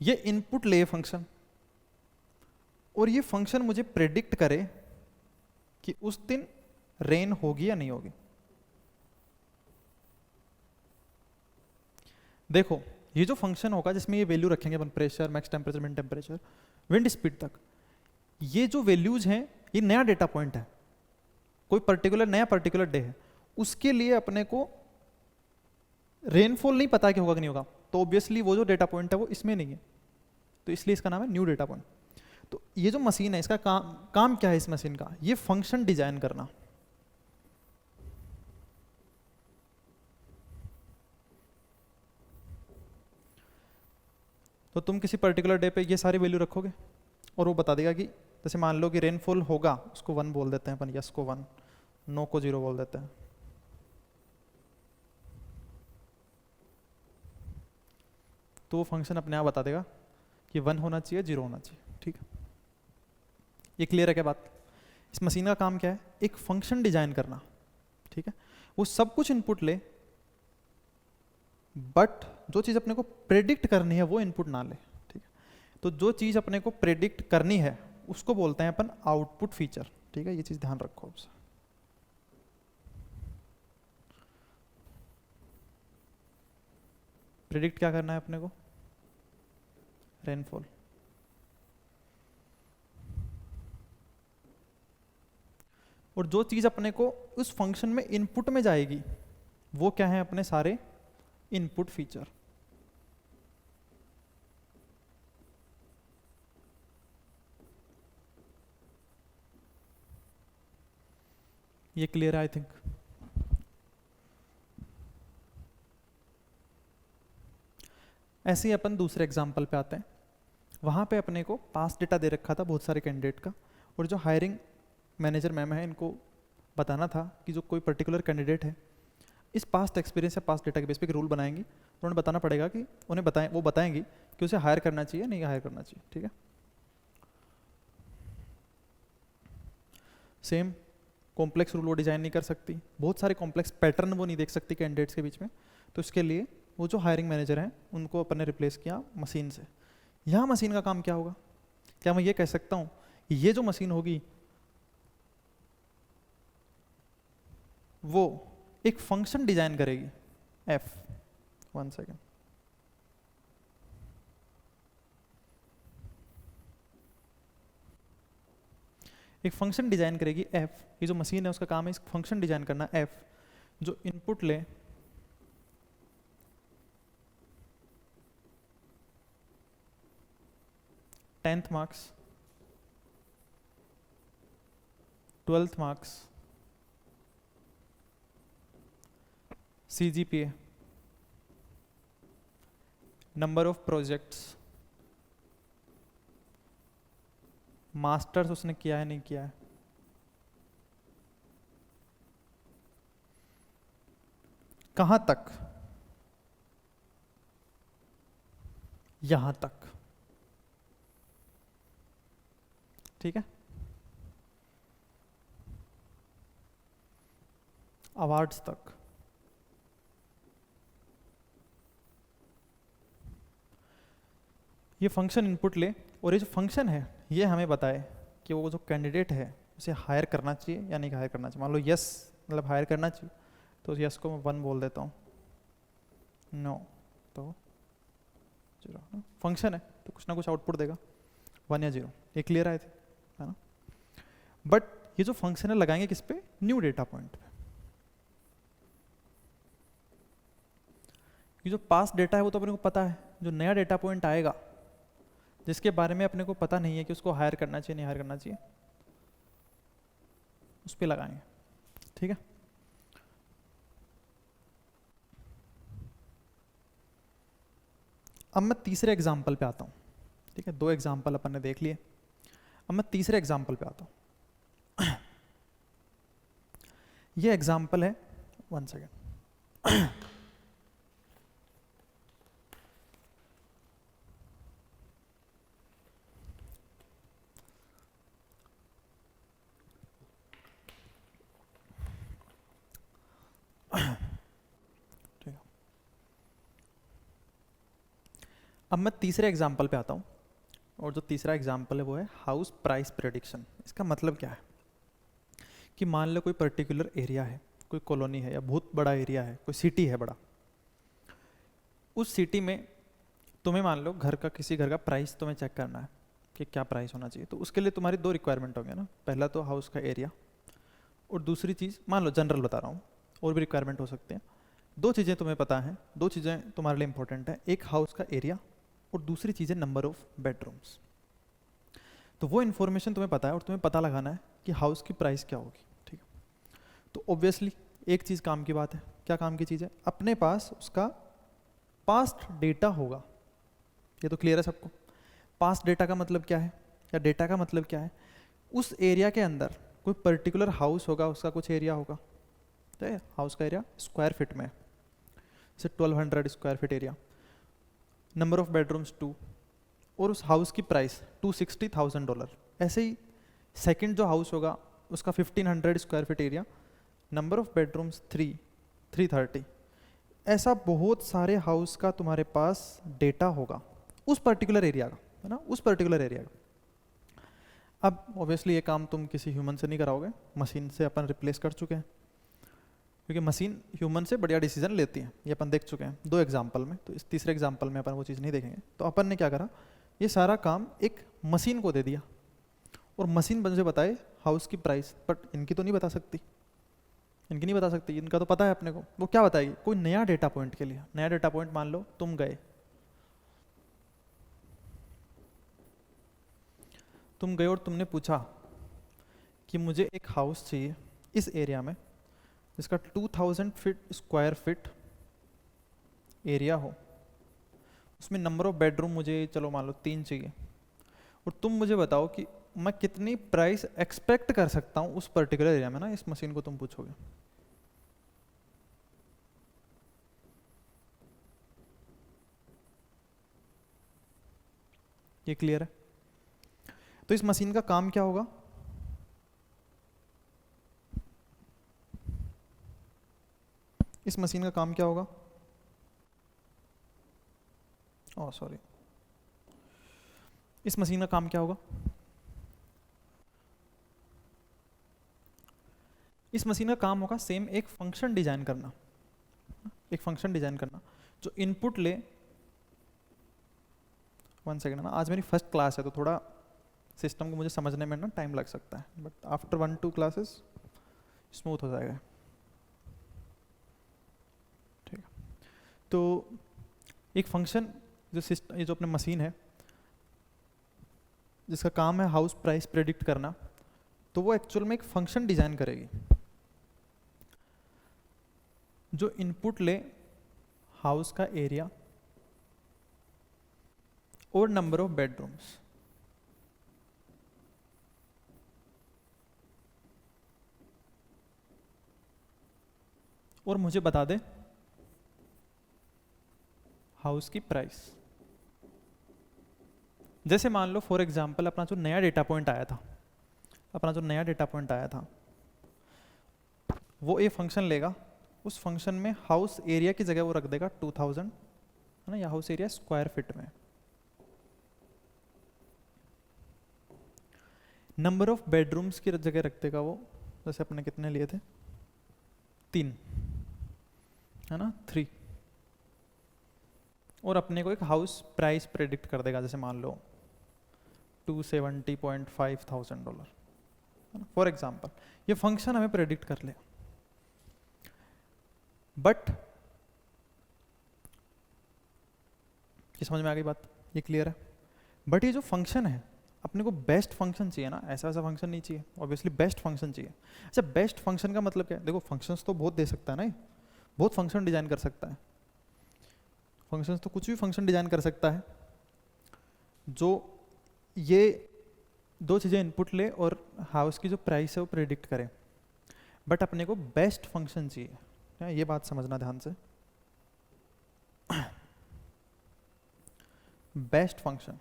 ये इनपुट ले फंक्शन, और ये फंक्शन मुझे प्रेडिक्ट करे कि उस दिन रेन होगी या नहीं होगी। देखो ये जो फंक्शन होगा जिसमें ये वैल्यू रखेंगे अपन, प्रेशर, मैक्स टेम्परेचर, मिन टेम्परेचर, विंड स्पीड तक, ये जो वैल्यूज हैं ये नया डेटा पॉइंट है, कोई पर्टिकुलर नया पर्टिकुलर डे है, उसके लिए अपने को रेनफॉल नहीं पता कि होगा कि नहीं होगा, तो ऑब्वियसली वो जो डेटा पॉइंट है वो इसमें नहीं है, तो इसलिए इसका नाम है न्यू डेटा पॉइंट। तो ये जो मशीन है इसका काम क्या है, इस मशीन का ये फंक्शन डिजाइन करना। तो तुम किसी पर्टिकुलर डे पे ये सारी वैल्यू रखोगे और वो बता देगा कि जैसे मान लो कि रेनफॉल होगा, उसको 1 बोल देते हैं अपन, यस को 1, नो को 0 बोल देते हैं। तो वो फंक्शन अपने आप बता देगा कि 1 होना चाहिए, 0 होना चाहिए। ठीक है, ये क्लियर है क्या बात? इस मशीन का काम क्या है, एक फंक्शन डिजाइन करना। ठीक है, वो सब कुछ इनपुट ले, बट जो चीज अपने को प्रेडिक्ट करनी है वो इनपुट ना ले। ठीक है, तो जो चीज अपने को प्रेडिक्ट करनी है उसको बोलते हैं अपन आउटपुट फीचर। ठीक है, ये चीज ध्यान रखो आपसे। प्रेडिक्ट क्या करना है अपने को, रेनफॉल। और जो चीज अपने को उस फंक्शन में इनपुट में जाएगी वो क्या है, अपने सारे इनपुट फीचर। ये क्लियर है आई थिंक। ऐसे ही अपन दूसरे एग्जाम्पल पे आते हैं। वहां पे अपने को पास डेटा दे रखा था बहुत सारे कैंडिडेट का, और जो हायरिंग मैनेजर मैम है इनको बताना था कि जो कोई पर्टिकुलर कैंडिडेट है इस पास्ट एक्सपीरियंस या पास्ट डेटा के बेस पे रूल बनाएंगी, उन्होंने बताना पड़ेगा कि उन्हें बताएं, वो बताएंगी कि उसे हायर करना चाहिए नहीं हायर करना चाहिए। ठीक है, सेम कॉम्प्लेक्स रूल वो डिजाइन नहीं कर सकती, बहुत सारे कॉम्प्लेक्स पैटर्न वो नहीं देख सकती कैंडिडेट्स के बीच में, तो इसके लिए वो जो हायरिंग मैनेजर हैं उनको अपन ने रिप्लेस किया मशीन से। यहाँ मशीन का काम क्या होगा, क्या मैं ये कह सकता हूँ ये जो मशीन होगी वो एक फंक्शन डिजाइन करेगी, एफ, 1 सेकेंड, एक फंक्शन डिजाइन करेगी एफ। ये जो मशीन है उसका काम है इस फंक्शन डिजाइन करना एफ, जो इनपुट ले tenth marks, 12th marks, CGPA, number of projects, masters उसने किया है नहीं किया है, कहां तक, यहां तक। ठीक है, अवार्ड्स तक। ये फंक्शन इनपुट ले, और ये जो फंक्शन है ये हमें बताए कि वो जो कैंडिडेट है उसे हायर करना चाहिए या नहीं हायर करना चाहिए। मान लो यस मतलब हायर करना चाहिए, तो यस को मैं 1 बोल देता हूँ, नो तो 0। फंक्शन है तो कुछ ना कुछ आउटपुट देगा, 1 या 0। ये क्लियर आए थे, है ना? बट ये जो फंक्शन है लगाएंगे किस पे, न्यू डेटा पॉइंट पे। ये जो पास डेटा है वो तो अपने को पता है, जो नया डेटा पॉइंट आएगा जिसके बारे में अपने को पता नहीं है कि उसको हायर करना चाहिए नहीं हायर करना चाहिए, उस पर लगाएंगे। ठीक है, अब मैं तीसरे एग्जाम्पल पे आता हूँ, ठीक है, 2 एग्जाम्पल अपन ने देख लिए, अब मैं तीसरे एग्जाम्पल पे आता हूँ। ये एग्जाम्पल है, 1 सेकेंड, ठीक है। अब मैं तीसरे एग्जाम्पल पे आता हूँ, और जो तीसरा एग्जाम्पल है वो है हाउस प्राइस प्रेडिक्शन। इसका मतलब क्या है कि मान लो कोई पर्टिकुलर एरिया है, कोई कॉलोनी है या बहुत बड़ा एरिया है, कोई सिटी है बड़ा, उस सिटी में तुम्हें मान लो घर का, किसी घर का प्राइस तुम्हें चेक करना है कि क्या प्राइस होना चाहिए। तो उसके लिए तुम्हारी 2 रिक्वायरमेंट होंगे ना, पहला तो हाउस का एरिया, और दूसरी चीज़, मान लो जनरल बता रहा हूँ, और भी रिक्वायरमेंट हो सकते हैं। 2 चीज़ें तुम्हें पता हैं, 2 चीज़ें तुम्हारे लिए इंपॉर्टेंट है, एक हाउस का एरिया और दूसरी चीज़ है नंबर ऑफ बेडरूम्स। तो वो इन्फॉर्मेशन तुम्हें पता है और तुम्हें पता लगाना है कि हाउस की प्राइस क्या होगी, ठीक है। तो ऑब्वियसली एक चीज़ काम की बात है, क्या काम की चीज़ है, अपने पास उसका पास्ट डेटा होगा। ये तो क्लियर है सबको। पास्ट डेटा का मतलब क्या है, या डेटा का मतलब क्या है, उस एरिया के अंदर कोई पर्टिकुलर हाउस होगा, उसका कुछ एरिया होगा, ठीक है, हाउस का एरिया स्क्वायर फीट में, जैसे 1200 square feet area, number of bedrooms 2, और उस हाउस की प्राइस $260,000। ऐसे ही सेकंड जो हाउस होगा उसका 1500 square feet area, number of bedrooms 330। ऐसा बहुत सारे हाउस का तुम्हारे पास डेटा होगा उस पर्टिकुलर एरिया का, है ना, उस पर्टिकुलर एरिया का। अब ऑब्वियसली ये काम तुम किसी ह्यूमन से नहीं कराओगे, मशीन से अपन रिप्लेस कर चुके हैं, क्योंकि मशीन ह्यूमन से बढ़िया डिसीजन लेती है, ये अपन देख चुके हैं 2 एग्जाम्पल में। तो इस तीसरे एग्जाम्पल में अपन वो चीज़ नहीं देखेंगे। तो अपन ने क्या करा, ये सारा काम एक मशीन को दे दिया, और मशीन मुझे बताए हाउस की प्राइस, बट इनकी तो नहीं बता सकती, इनकी नहीं बता सकती, इनका तो पता है अपने को। वो क्या बताएगी, कोई नया डेटा पॉइंट के लिए, नया डेटा पॉइंट, मान लो तुम गए और तुमने पूछा कि मुझे एक हाउस चाहिए इस एरिया में जिसका 2000 स्क्वायर फीट एरिया हो, उसमें नंबर ऑफ बेडरूम मुझे चलो मान लो 3 चाहिए, और तुम मुझे बताओ कि मैं कितनी प्राइस एक्सपेक्ट कर सकता हूँ उस पर्टिकुलर एरिया में ना, इस मशीन को तुम पूछोगे। ये क्लियर है? तो इस मशीन का काम क्या होगा, इस मशीन का काम क्या होगा, ओह सॉरी, इस मशीन का काम क्या होगा, इस मशीन का काम होगा सेम एक फंक्शन डिजाइन करना, एक फंक्शन डिजाइन करना जो इनपुट ले। 1 सेकेंड ना, आज मेरी फर्स्ट क्लास है तो थोड़ा सिस्टम को मुझे समझने में ना टाइम लग सकता है, बट आफ्टर 1-2 क्लासेस स्मूथ हो जाएगा, ठीक है। तो एक फंक्शन जो सिस्टम, ये जो अपने मशीन है जिसका काम है हाउस प्राइस प्रेडिक्ट करना, तो वो एक्चुअल में एक फंक्शन डिजाइन करेगी जो इनपुट ले हाउस का एरिया और नंबर ऑफ बेडरूम्स, और मुझे बता दे हाउस की प्राइस। जैसे मान लो फॉर एग्जांपल अपना जो नया डेटा पॉइंट आया था, वो ये फंक्शन लेगा, उस फंक्शन में हाउस एरिया की जगह वो रख देगा 2000, है ना, या हाउस एरिया स्क्वायर फीट में। नंबर ऑफ बेडरूम्स की जगह रख देगा वो, जैसे अपने कितने लिए थे, 3, है ना, 3। और अपने को एक हाउस प्राइस प्रेडिक्ट कर देगा, जैसे मान लो $270,500, फॉर एग्जाम्पल। ये फंक्शन हमें प्रेडिक्ट कर ले, बट ये समझ में आ गई बात, ये क्लियर है? बट ये जो फंक्शन है, अपने को बेस्ट फंक्शन चाहिए ना, ऐसा ऐसा फंक्शन नहीं चाहिए, ऑब्वियसली बेस्ट फंक्शन चाहिए। अच्छा, बेस्ट फंक्शन का मतलब क्या है? देखो फंक्शंस तो बहुत दे सकता है ना, बहुत फंक्शन डिजाइन कर सकता है, फंक्शंस तो कुछ भी फंक्शन डिजाइन कर सकता है जो ये दो चीज़ें इनपुट ले और हाउस की जो प्राइस है वो प्रेडिक्ट करे, बट अपने को बेस्ट फंक्शन चाहिए। ये बात समझना ध्यान से, बेस्ट फंक्शन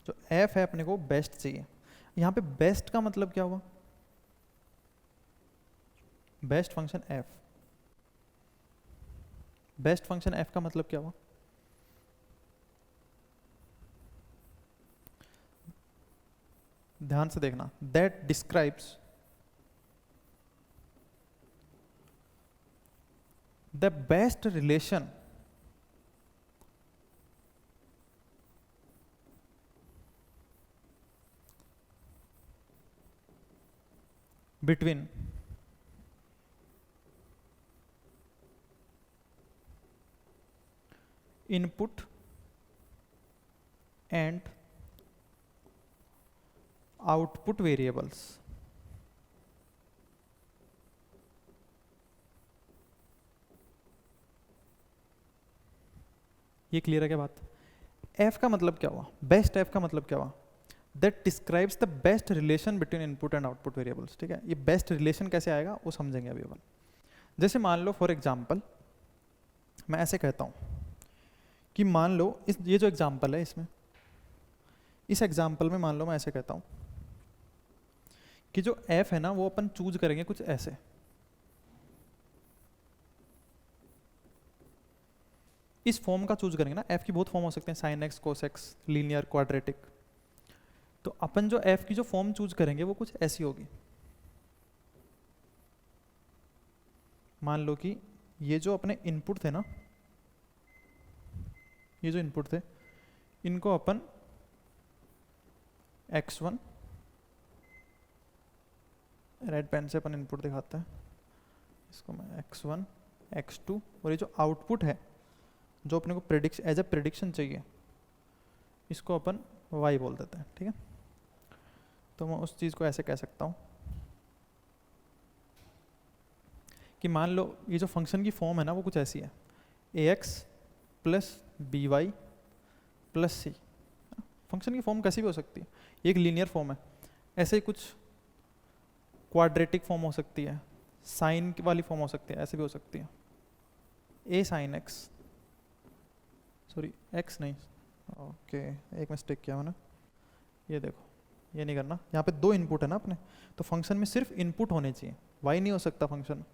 जो एफ है अपने को बेस्ट चाहिए। यहाँ पे बेस्ट का मतलब क्या हुआ? Best function F, best function F का मतलब क्या हुआ? ध्यान से देखना, that describes the best relation between input and output variables। ये क्लियर है क्या बात? एफ का मतलब क्या हुआ? बेस्ट एफ का मतलब क्या हुआ? That describes the best relation between input and output variables. ठीक है, ये बेस्ट रिलेशन कैसे आएगा वो समझेंगे अभी अपन। जैसे मान लो फॉर एग्जांपल मैं ऐसे कहता हूँ कि मान लो ये जो एग्जांपल है इसमें, इस एग्जांपल में मान लो मैं ऐसे कहता हूँ कि जो एफ है ना वो अपन चूज करेंगे कुछ ऐसे, इस फॉर्म का चूज करेंगे ना। एफ की बहुत फॉर्म हो सकते हैं, sine x, cos x, linear, quadratic. तो अपन जो एफ की जो फॉर्म चूज करेंगे वो कुछ ऐसी होगी। मान लो कि ये जो अपने इनपुट थे ना, ये जो इनपुट थे इनको अपन x1, रेड पेन से अपन इनपुट दिखाते हैं इसको, मैं x1, x2, और ये जो आउटपुट है जो अपने को प्रेडिक्शन एज ए प्रेडिक्शन चाहिए इसको अपन y बोल देते हैं। ठीक है, तो मैं उस चीज़ को ऐसे कह सकता हूँ कि मान लो ये जो फंक्शन की फॉर्म है ना वो कुछ ऐसी है, ax plus B Y plus C. Function की फॉर्म कैसी भी हो सकती है, एक लीनियर फॉर्म है, ऐसे ही कुछ क्वाड्रेटिक फॉर्म हो सकती है, साइन वाली फॉर्म हो सकती है, ऐसे भी हो सकती है। ए साइन एक्स, सॉरी एक्स नहीं, ओके एक मिस्टेक किया मैंने, ये देखो ये नहीं करना। यहाँ पे दो इनपुट है ना अपने, तो फंक्शन में सिर्फ इनपुट होने चाहिए, वाई नहीं हो सकता फंक्शन।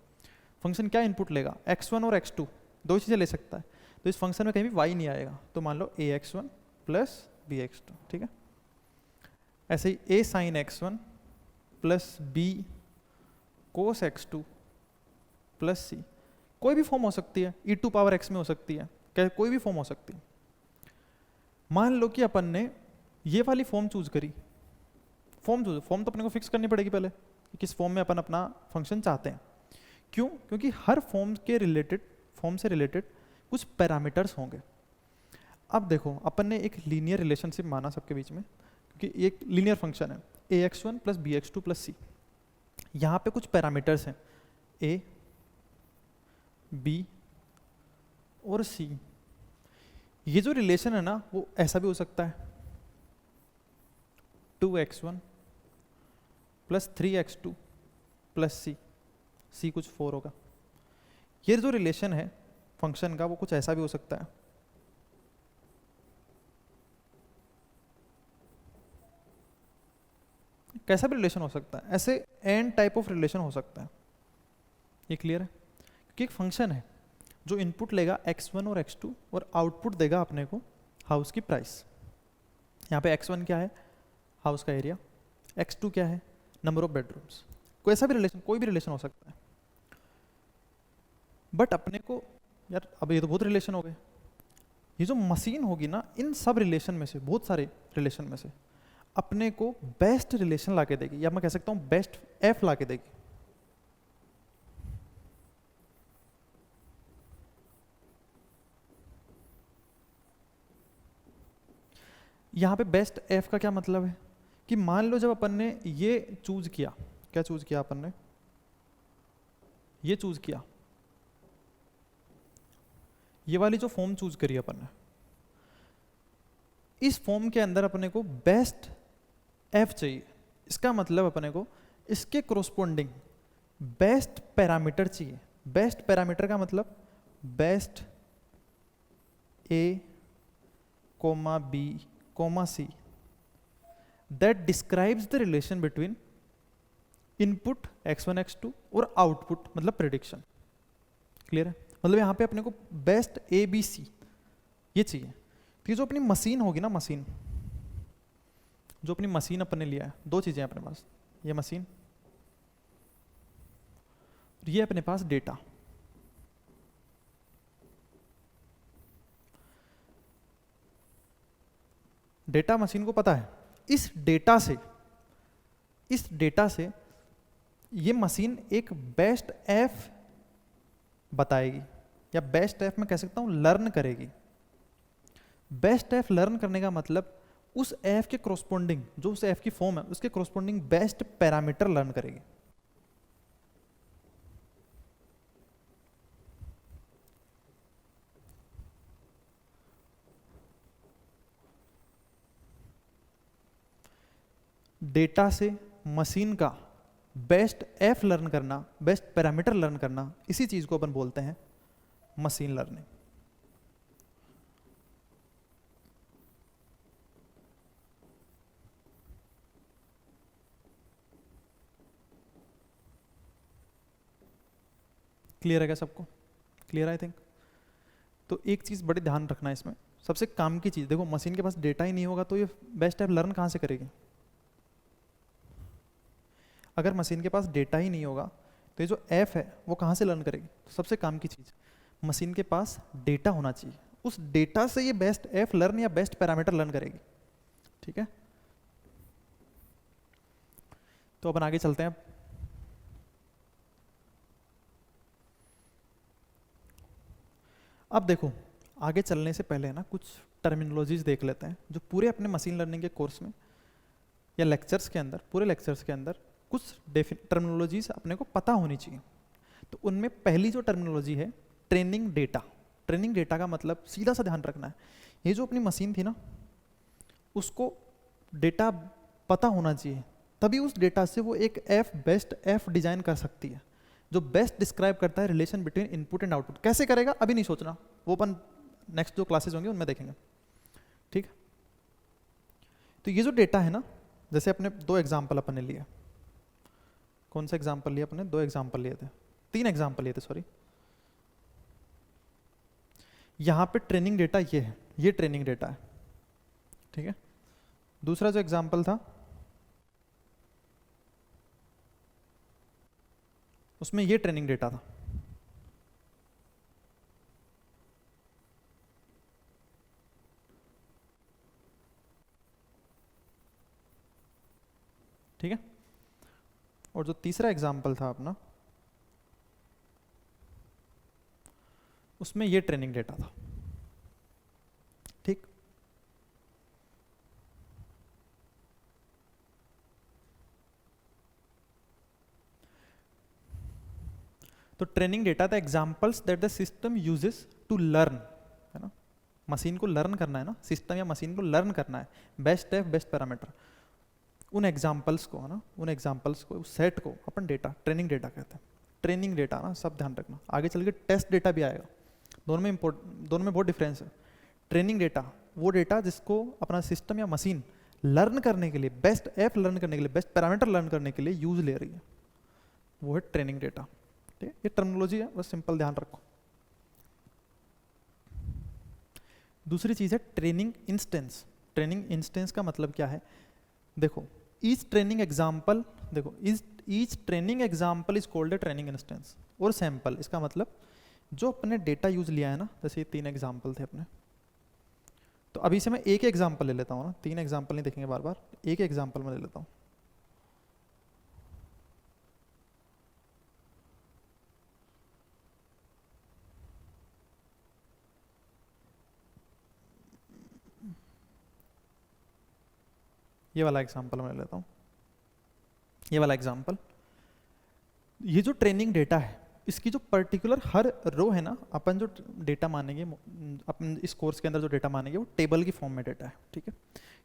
फंक्शन क्या इनपुट लेगा? x1 और x2, दो चीज़ें ले सकता है, तो इस फंक्शन में कहीं भी y नहीं आएगा। तो मान लो ax1 प्लस bx2। ठीक है, ऐसे ही a sine x1 plus b cos x2 plus C, कोई भी फॉर्म हो सकती है, e टू पावर x में हो सकती है, कोई भी फॉर्म हो सकती है। मान लो कि अपन ने ये वाली फॉर्म चूज करी, फॉर्म तो अपने को फिक्स करनी पड़ेगी पहले कि किस फॉर्म में अपन अपना फंक्शन चाहते हैं। क्यों? क्योंकि हर फॉर्म से रिलेटेड कुछ पैरामीटर्स होंगे। अब देखो अपन ने एक लीनियर रिलेशनशिप माना सबके बीच में, क्योंकि एक लीनियर फंक्शन है ax1 प्लस bx2 प्लस सी। यहाँ पे कुछ पैरामीटर्स हैं a, b और c। ये जो रिलेशन है ना वो ऐसा भी हो सकता है 2x1 plus 3x2 plus c कुछ 4 होगा। ये जो रिलेशन है फंक्शन का वो कुछ ऐसा भी हो सकता है, कैसा भी रिलेशन हो सकता है, ऐसे एन टाइप ऑफ रिलेशन हो सकता है। ये क्लियर है? क्योंकि एक फंक्शन है जो इनपुट लेगा x1 और x2 और आउटपुट देगा अपने को हाउस की प्राइस। यहाँ पे x1 क्या है? हाउस का एरिया। x2 क्या है? Number of bedrooms. कोई ऐसा भी रिलेशन, कोई भी रिलेशन हो सकता है। बट अपने को यार अब ये तो बहुत रिलेशन हो गए, ये जो मशीन होगी ना इन सब रिलेशन में से, बहुत सारे रिलेशन में से अपने को बेस्ट रिलेशन लाके देगी, या मैं कह सकता हूँ बेस्ट एफ लाके देगी। यहाँ पे बेस्ट एफ का क्या मतलब है कि मान लो जब अपन ने ये चूज किया, क्या चूज किया अपन ने? ये चूज किया ये वाली जो फॉर्म चूज करी अपन ने, इस फॉर्म के अंदर अपने को बेस्ट एफ चाहिए। इसका मतलब अपने को इसके कोरोस्पोंडिंग बेस्ट पैरामीटर चाहिए। बेस्ट पैरामीटर का मतलब best A comma B comma C that describes the relation between input x1 x2 और आउटपुट मतलब प्रेडिक्शन। क्लियर है? मतलब यहाँ पे अपने को बेस्ट ए बी सी ये चाहिए। तो ये जो अपनी मशीन होगी ना, मशीन जो अपनी मशीन अपन ने लिया है, दो चीजें अपने पास, ये मशीन, ये अपने पास डेटा। डेटा मशीन को पता है, इस डेटा से ये मशीन एक बेस्ट एफ बताएगी, या बेस्ट एफ मैं कह सकता हूं लर्न करेगी। बेस्ट एफ लर्न करने का मतलब उस एफ के कोरोस्पोंडिंग, जो उस एफ की फॉर्म है उसके कोरोस्पोंडिंग बेस्ट पैरामीटर लर्न करेगी। डेटा से मशीन का बेस्ट एफ लर्न करना, बेस्ट पैरामीटर लर्न करना, इसी चीज को अपन बोलते हैं मशीन लर्निंग। क्लियर है क्या सबको? Clear I think. तो एक चीज बड़ी ध्यान रखना है इसमें, सबसे काम की चीज, देखो मशीन के पास डेटा ही नहीं होगा तो ये बेस्ट एफ लर्न कहां से करेगी? अगर मशीन के पास डेटा ही नहीं होगा तो ये जो एफ है वो कहाँ से लर्न करेगी? तो सबसे काम की चीज़, मशीन के पास डेटा होना चाहिए, उस डेटा से ये बेस्ट एफ लर्न या बेस्ट पैरामीटर लर्न करेगी। ठीक है, तो अपन आगे चलते हैं। अब देखो, आगे चलने से पहले ना कुछ टर्मिनोलॉजीज देख लेते हैं जो पूरे अपने मशीन लर्निंग के कोर्स में या लेक्चर्स के अंदर, पूरे लेक्चर्स के अंदर कुछ टर्मिनोलॉजीज अपने को पता होनी चाहिए। तो उनमें पहली जो टर्मिनोलॉजी है ट्रेनिंग डेटा। ट्रेनिंग डेटा का मतलब सीधा सा ध्यान रखना है, ये जो अपनी मशीन थी ना उसको डेटा पता होना चाहिए, तभी उस डेटा से वो एक बेस्ट एफ डिजाइन कर सकती है जो बेस्ट डिस्क्राइब करता है relation between input and output. कैसे करेगा अभी नहीं सोचना, वो अपन नेक्स्ट जो क्लासेस होंगे उनमें देखेंगे। ठीक, तो ये जो डेटा है ना, जैसे अपने दो एग्जाम्पल अपन ने लिए, कौन सा एग्जाम्पल लिया अपने? दो एग्जाम्पल लिए थे, तीन एग्जाम्पल लिए थे सॉरी। यहां पे ट्रेनिंग डेटा ये है, ये ट्रेनिंग डेटा है। ठीक है, दूसरा जो एग्जाम्पल था उसमें ये ट्रेनिंग डेटा था। ठीक है, और जो तीसरा एग्जाम्पल था अपना उसमें ये ट्रेनिंग डेटा था। ठीक, तो training data the examples that the system uses to learn, है ना, मशीन को लर्न करना है ना, सिस्टम या मशीन को लर्न करना है बेस्ट एफ बेस्ट पैरामीटर। उन एग्जाम्पल्स को, है ना, उन एग्जाम्पल्स को, उस सेट को अपन डेटा, ट्रेनिंग डेटा कहते हैं। ट्रेनिंग डेटा ना, सब ध्यान रखना, आगे चल के टेस्ट डेटा भी आएगा, दोनों में दोनों में बहुत डिफरेंस है। ट्रेनिंग डेटा वो डेटा जिसको अपना सिस्टम या मशीन लर्न करने के लिए, बेस्ट एफ लर्न करने के लिए, बेस्ट पैरामीटर लर्न करने के लिए यूज ले रही है, वो है ट्रेनिंग डेटा। ठीक है, ये टर्मिनोलॉजी है, बस सिंपल ध्यान रखो। दूसरी चीज है ट्रेनिंग इंस्टेंस। ट्रेनिंग इंस्टेंस का मतलब क्या है? देखो, ईच ट्रेनिंग एग्जाम्पल, देखो each training example is called a training instance. और सैंपल, इसका मतलब जो अपने डेटा यूज लिया है ना, जैसे ये तीन एग्जाम्पल थे अपने, तो अभी से मैं एक एग्जाम्पल ले लेता हूँ ना, तीन एग्जाम्पल नहीं देखेंगे बार बार, एक एग्जाम्पल में ले लेता हूँ। ये वाला एग्जाम्पल मैं ले लेता हूँ, ये वाला एग्जाम्पल। ये जो ट्रेनिंग डेटा है इसकी जो पर्टिकुलर हर रो है ना, अपन जो डेटा मानेंगे, अपन इस कोर्स के अंदर जो डेटा मानेंगे वो टेबल की फॉर्म में डेटा है, ठीक है।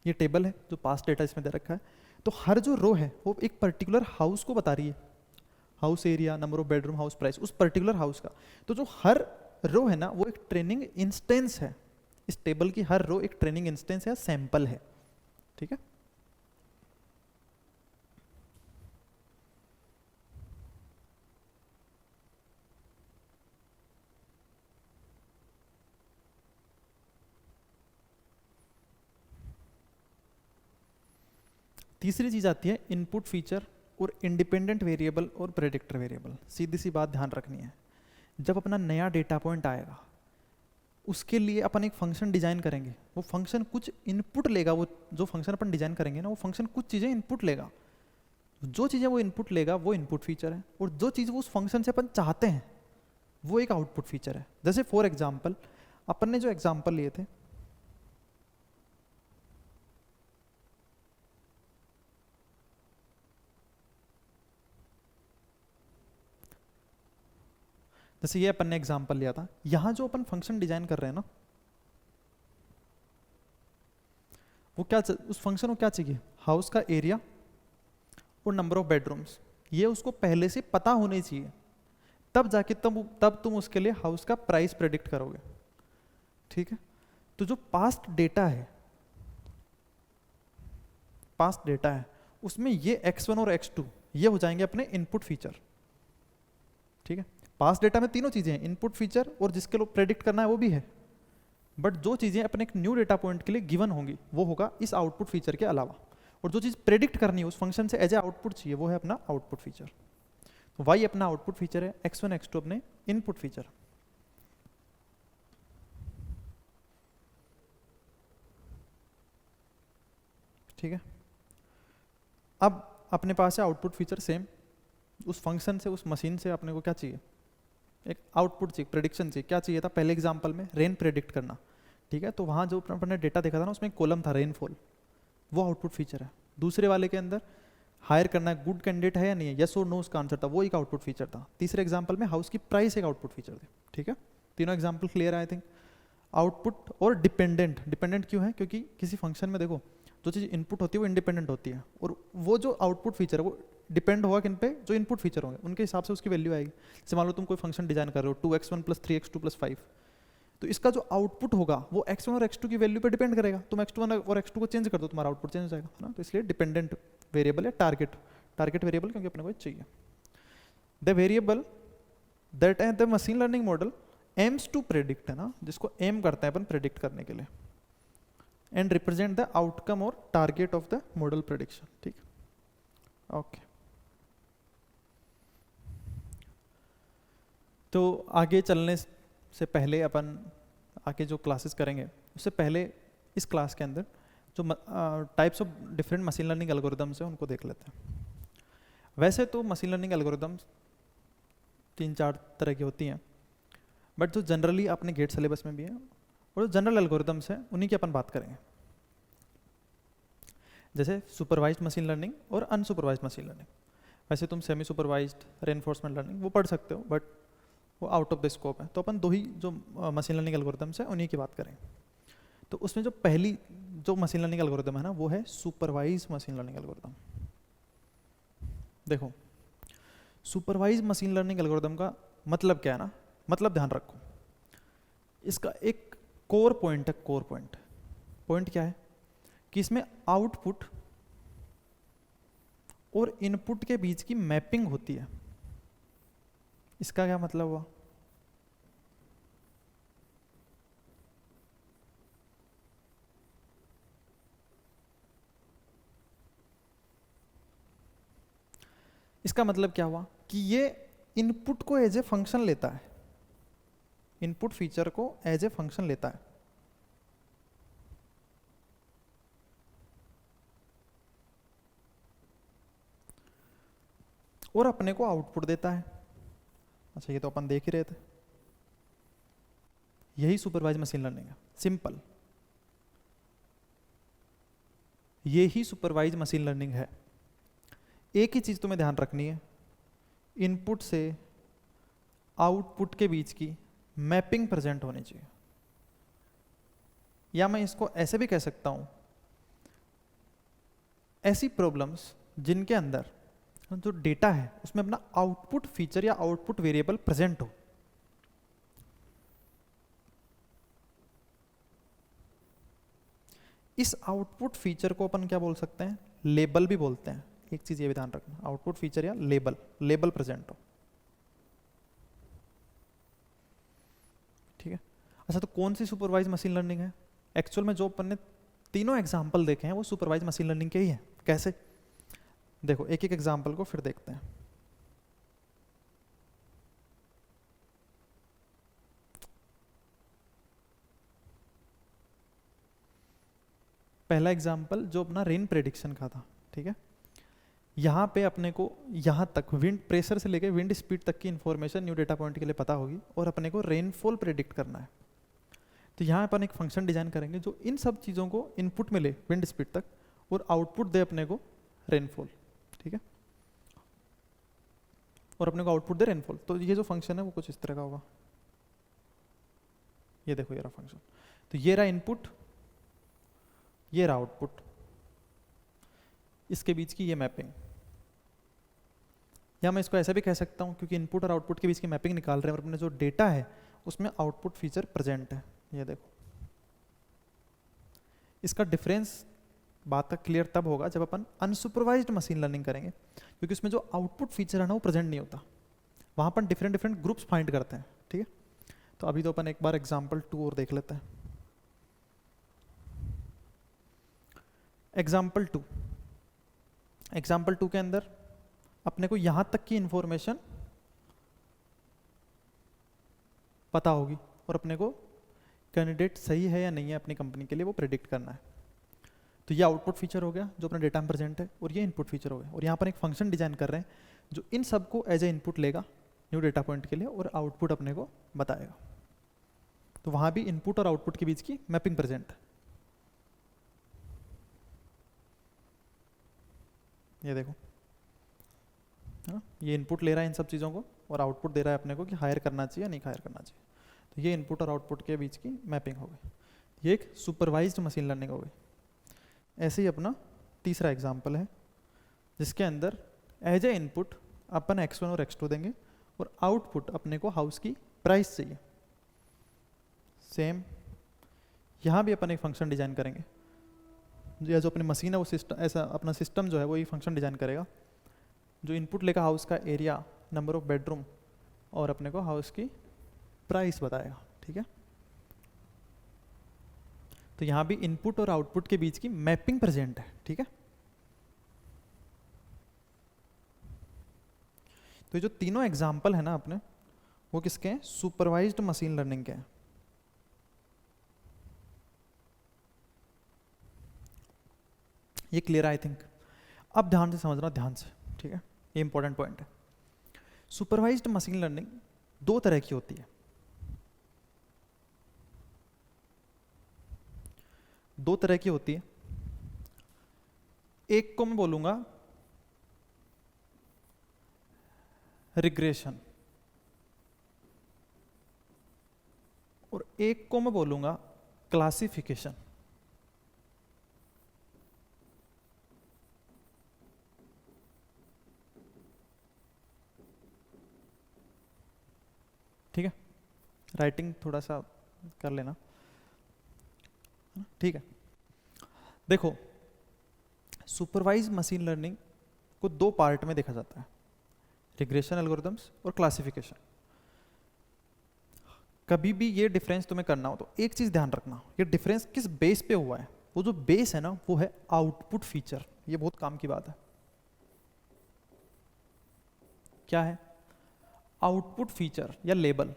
ये टेबल है जो पास्ट डेटा इसमें दे रखा है। तो हर जो रो है वो एक पर्टिकुलर हाउस को बता रही है, house area, number of bedroom, house price, उस पर्टिकुलर हाउस का। तो जो हर रो है ना वो एक ट्रेनिंग इंस्टेंस है, इस टेबल की हर रो एक ट्रेनिंग इंस्टेंस है, सैंपल है, ठीक है। तीसरी चीज आती है इनपुट फीचर और इंडिपेंडेंट वेरिएबल और प्रेडिक्टर वेरिएबल। सीधी सी बात ध्यान रखनी है, जब अपना नया डेटा पॉइंट आएगा उसके लिए अपन एक फंक्शन डिजाइन करेंगे, वो फंक्शन कुछ इनपुट लेगा, वो जो फंक्शन अपन डिजाइन करेंगे ना वो फंक्शन कुछ चीजें इनपुट लेगा, जो चीजें वो इनपुट लेगा वो इनपुट फीचर है, और जो चीज वो उस फंक्शन से अपन चाहते हैं वो एक आउटपुट फीचर है। जैसे फॉर एग्जाम्पल अपन ने जो एग्जाम्पल लिए थे, जैसे ये अपन ने एग्जाम्पल लिया था, यहां जो अपन फंक्शन डिजाइन कर रहे हैं ना, वो क्या उस फंक्शन को क्या चाहिए, हाउस का एरिया और नंबर ऑफ बेडरूम्स, ये उसको पहले से पता होने चाहिए, तब जाके तब तुम उसके लिए हाउस का प्राइस प्रेडिक्ट करोगे, ठीक है। तो जो पास्ट डेटा है, पास्ट डेटा है उसमें ये x1 और x2 ये हो जाएंगे अपने इनपुट फीचर, ठीक है। पास्ट डेटा में तीनों चीजें हैं, इनपुट फीचर और जिसके लिए प्रेडिक्ट करना है वो भी है, बट जो चीजें अपने एक न्यू डेटा पॉइंट के लिए गिवन होंगी वो होगा इस आउटपुट फीचर के अलावा, और जो चीज प्रेडिक्ट करनी है उस फंक्शन से एज ए आउटपुट चाहिए वो है अपना आउटपुट फीचर। तो y अपना आउटपुट फीचर है, x1 x2 अपने इनपुट फीचर, ठीक है। अब अपने पास है आउटपुट फीचर सेम, उस फंक्शन से उस मशीन से अपने को क्या चाहिए, एक आउटपुट चाहिए, प्रेडिक्शन चाहिए। क्या चाहिए था पहले एग्जांपल में, रेन प्रेडिक्ट करना, ठीक है। तो वहाँ जो अपन ने डेटा देखा था ना उसमें कॉलम था रेनफॉल, वो आउटपुट फीचर है। दूसरे वाले के अंदर हायर करना है, गुड कैंडिडेट है या नहीं है, यस और नो उसका आंसर था, वो एक आउटपुट फीचर था। तीसरे एग्जाम्पल में हाउस की प्राइस एक आउटपुट फीचर थी, ठीक है। तीनों example clear I think. Output और डिपेंडेंट, डिपेंडेंट क्यों है, क्योंकि किसी फंक्शन में देखो जो चीज़ इनपुट होती है वो इंडिपेंडेंट होती है, और वो जो आउटपुट फीचर है वो डिपेंड होगा किन पे, जो इनपुट फीचर होंगे उनके हिसाब से उसकी वैल्यू आएगी। जैसे मान लो तुम कोई फंक्शन डिजाइन कर रहे हो 2x1 + 3x2 + 5, तो इसका जो आउटपुट होगा वो x1 और x2 की वैल्यू पे डिपेंड करेगा। तुम x1 और x2 को चेंज कर दो तुम्हारा आउटपुट चेंज हो जाएगा, है ना। तो इसलिए डिपेंडेंट वेरिएबल है टारगेट, टारगेट वेरिएबल क्योंकि अपने को चाहिए। The variable that the machine learning model aims to predict, है ना, जिसको एम करते हैं अपन प्रेडिक्ट करने के लिए, एंड रिप्रेजेंट द आउटकम और target of the model prediction, ठीक, ओके। तो आगे चलने से पहले अपन आगे जो क्लासेस करेंगे उससे पहले इस क्लास के अंदर जो types of different machine learning algorithms हैं उनको देख लेते हैं। वैसे तो मशीन लर्निंग एल्गोरिदम्स 3-4 तरह की होती हैं, बट जो जनरली अपने गेट सिलेबस में भी है और जो जनरल एल्गोरिदम्स हैं उन्हीं की अपन बात करेंगे, जैसे सुपरवाइज्ड मशीन लर्निंग और अनसुपरवाइज्ड मशीन लर्निंग। वैसे तुम सेमी सुपरवाइज्ड रेनफोर्समेंट लर्निंग वो पढ़ सकते हो, बट वो आउट ऑफ द स्कोप है, तो अपन दो ही जो मशीन लर्निंग एल्गोरिदम्स हैं उन्हीं की बात करेंगे। तो उसमें जो पहली जो मशीन लर्निंग एल्गोरिदम है ना वो है सुपरवाइज मशीन लर्निंग एल्गोरिदम। देखो सुपरवाइज मशीन लर्निंग एल्गोरिदम का मतलब क्या है ना, मतलब ध्यान रखो, इसका एक कोर पॉइंट है, कोर पॉइंट, पॉइंट क्या है कि इसमें आउटपुट और इनपुट के बीच की मैपिंग होती है। इसका क्या मतलब हुआ, इसका मतलब क्या हुआ कि ये इनपुट को एज ए फंक्शन लेता है, इनपुट फीचर को एज ए फंक्शन लेता है, और अपने को आउटपुट देता है। अच्छा ये तो अपन देख ही रहे थे, यही सुपरवाइज मशीन लर्निंग है, सिंपल, यही सुपरवाइज मशीन लर्निंग है। एक ही चीज तुम्हें ध्यान रखनी है, इनपुट से आउटपुट के बीच की मैपिंग प्रेजेंट होनी चाहिए। या मैं इसको ऐसे भी कह सकता हूं, ऐसी प्रॉब्लम्स जिनके अंदर जो डेटा है उसमें अपना आउटपुट फीचर या आउटपुट वेरिएबल प्रेजेंट हो। इस आउटपुट फीचर को अपन क्या बोल सकते हैं, लेबल भी बोलते हैं। एक चीज ये भी ध्यान रखना, आउटपुट फीचर या लेबल, लेबल प्रेजेंट हो, ठीक है। अच्छा, तो कौन सी सुपरवाइज मशीन लर्निंग है? एक्चुअल में जो अपन ने तीनों एग्जाम्पल देखे हैं वो सुपरवाइज मशीन लर्निंग के ही है। कैसे? देखो एक एक एग्जाम्पल को फिर देखते हैं। पहला एग्जाम्पल जो अपना रेन प्रेडिक्शन का था, ठीक है। यहाँ पे अपने को यहाँ तक विंड प्रेशर से लेके विंड स्पीड तक की इंफॉर्मेशन न्यू डेटा पॉइंट के लिए पता होगी और अपने को रेनफॉल प्रेडिक्ट करना है। तो यहाँ अपन एक फंक्शन डिजाइन करेंगे जो इन सब चीज़ों को इनपुट में ले विंड स्पीड तक और आउटपुट दे अपने को रेनफॉल, ठीक है। और अपने को आउटपुट दे रेनफॉल। तो ये जो फंक्शन है वो कुछ इस तरह का होगा। ये देखो ये रहा फंक्शन, तो ये रहा इनपुट, ये रहा आउटपुट, इसके बीच की ये मैपिंग। या मैं इसको ऐसे भी कह सकता हूँ, क्योंकि इनपुट और आउटपुट के बीच की मैपिंग निकाल रहे हैं और अपने जो डेटा है उसमें आउटपुट फीचर प्रेजेंट है। ये देखो, इसका डिफरेंस बात का क्लियर तब होगा जब अपन अनसुपरवाइज्ड मशीन लर्निंग करेंगे, क्योंकि उसमें जो आउटपुट फीचर है ना वो प्रेजेंट नहीं होता। वहाँ अपन डिफरेंट डिफरेंट ग्रुप्स फाइंड करते हैं, ठीक है। तो अभी तो अपन एक बार एग्जाम्पल 2 और देख लेते हैं। एग्जाम्पल 2, एग्जाम्पल 2 के अंदर अपने को यहां तक की इंफॉर्मेशन पता होगी और अपने को कैंडिडेट सही है या नहीं है अपनी कंपनी के लिए वो प्रेडिक्ट करना है। तो ये आउटपुट फीचर हो गया जो अपने डेटा में प्रेजेंट है, और ये इनपुट फीचर हो गया। और यहाँ पर एक फंक्शन डिजाइन कर रहे हैं जो इन सबको एज ए इनपुट लेगा न्यू डेटा पॉइंट के लिए और आउटपुट अपने को बताएगा। तो वहां भी इनपुट और आउटपुट के बीच की मैपिंग प्रेजेंट है। ये देखो, है ना, ये इनपुट ले रहा है इन सब चीज़ों को और आउटपुट दे रहा है अपने को कि हायर करना चाहिए या नहीं हायर करना चाहिए। तो ये इनपुट और आउटपुट के बीच की मैपिंग हो गई। ये एक सुपरवाइज्ड मशीन लर्निंग हो गई। ऐसे ही अपना तीसरा एग्जाम्पल है जिसके अंदर as a input upon x1 और x2 देंगे और आउटपुट अपने को हाउस की प्राइस चाहिए। सेम यहाँ भी अपन एक फंक्शन डिजाइन करेंगे, या जो अपनी मशीन है वो सिस्टम, ऐसा अपना सिस्टम जो है वो ये फंक्शन डिजाइन करेगा जो इनपुट लेगा हाउस का एरिया, नंबर ऑफ बेडरूम और अपने को हाउस की प्राइस बताएगा, ठीक है। तो यहाँ भी इनपुट और आउटपुट के बीच की मैपिंग प्रेजेंट है, ठीक है। तो ये जो तीनों एग्जाम्पल है ना अपने, वो किसके हैं? सुपरवाइज्ड मशीन लर्निंग के हैं। ये क्लियर आई थिंक। अब ध्यान से समझना, ध्यान से, ठीक है, ये इंपॉर्टेंट पॉइंट है। सुपरवाइज्ड मशीन लर्निंग दो तरह की होती है। दो तरह की होती है। एक को मैं बोलूंगा रिग्रेशन और एक को मैं बोलूंगा क्लासिफिकेशन। ठीक है, राइटिंग थोड़ा सा कर लेना, ठीक है। देखो, सुपरवाइज मशीन लर्निंग को दो पार्ट में देखा जाता है, रिग्रेशन एल्गोरिथम्स और क्लासिफिकेशन। कभी भी ये डिफरेंस तुम्हें करना हो तो एक चीज ध्यान रखना, ये डिफरेंस किस बेस पे हुआ है। वो जो बेस है ना वो है आउटपुट फीचर। ये बहुत काम की बात है। क्या है? आउटपुट फीचर या लेबल।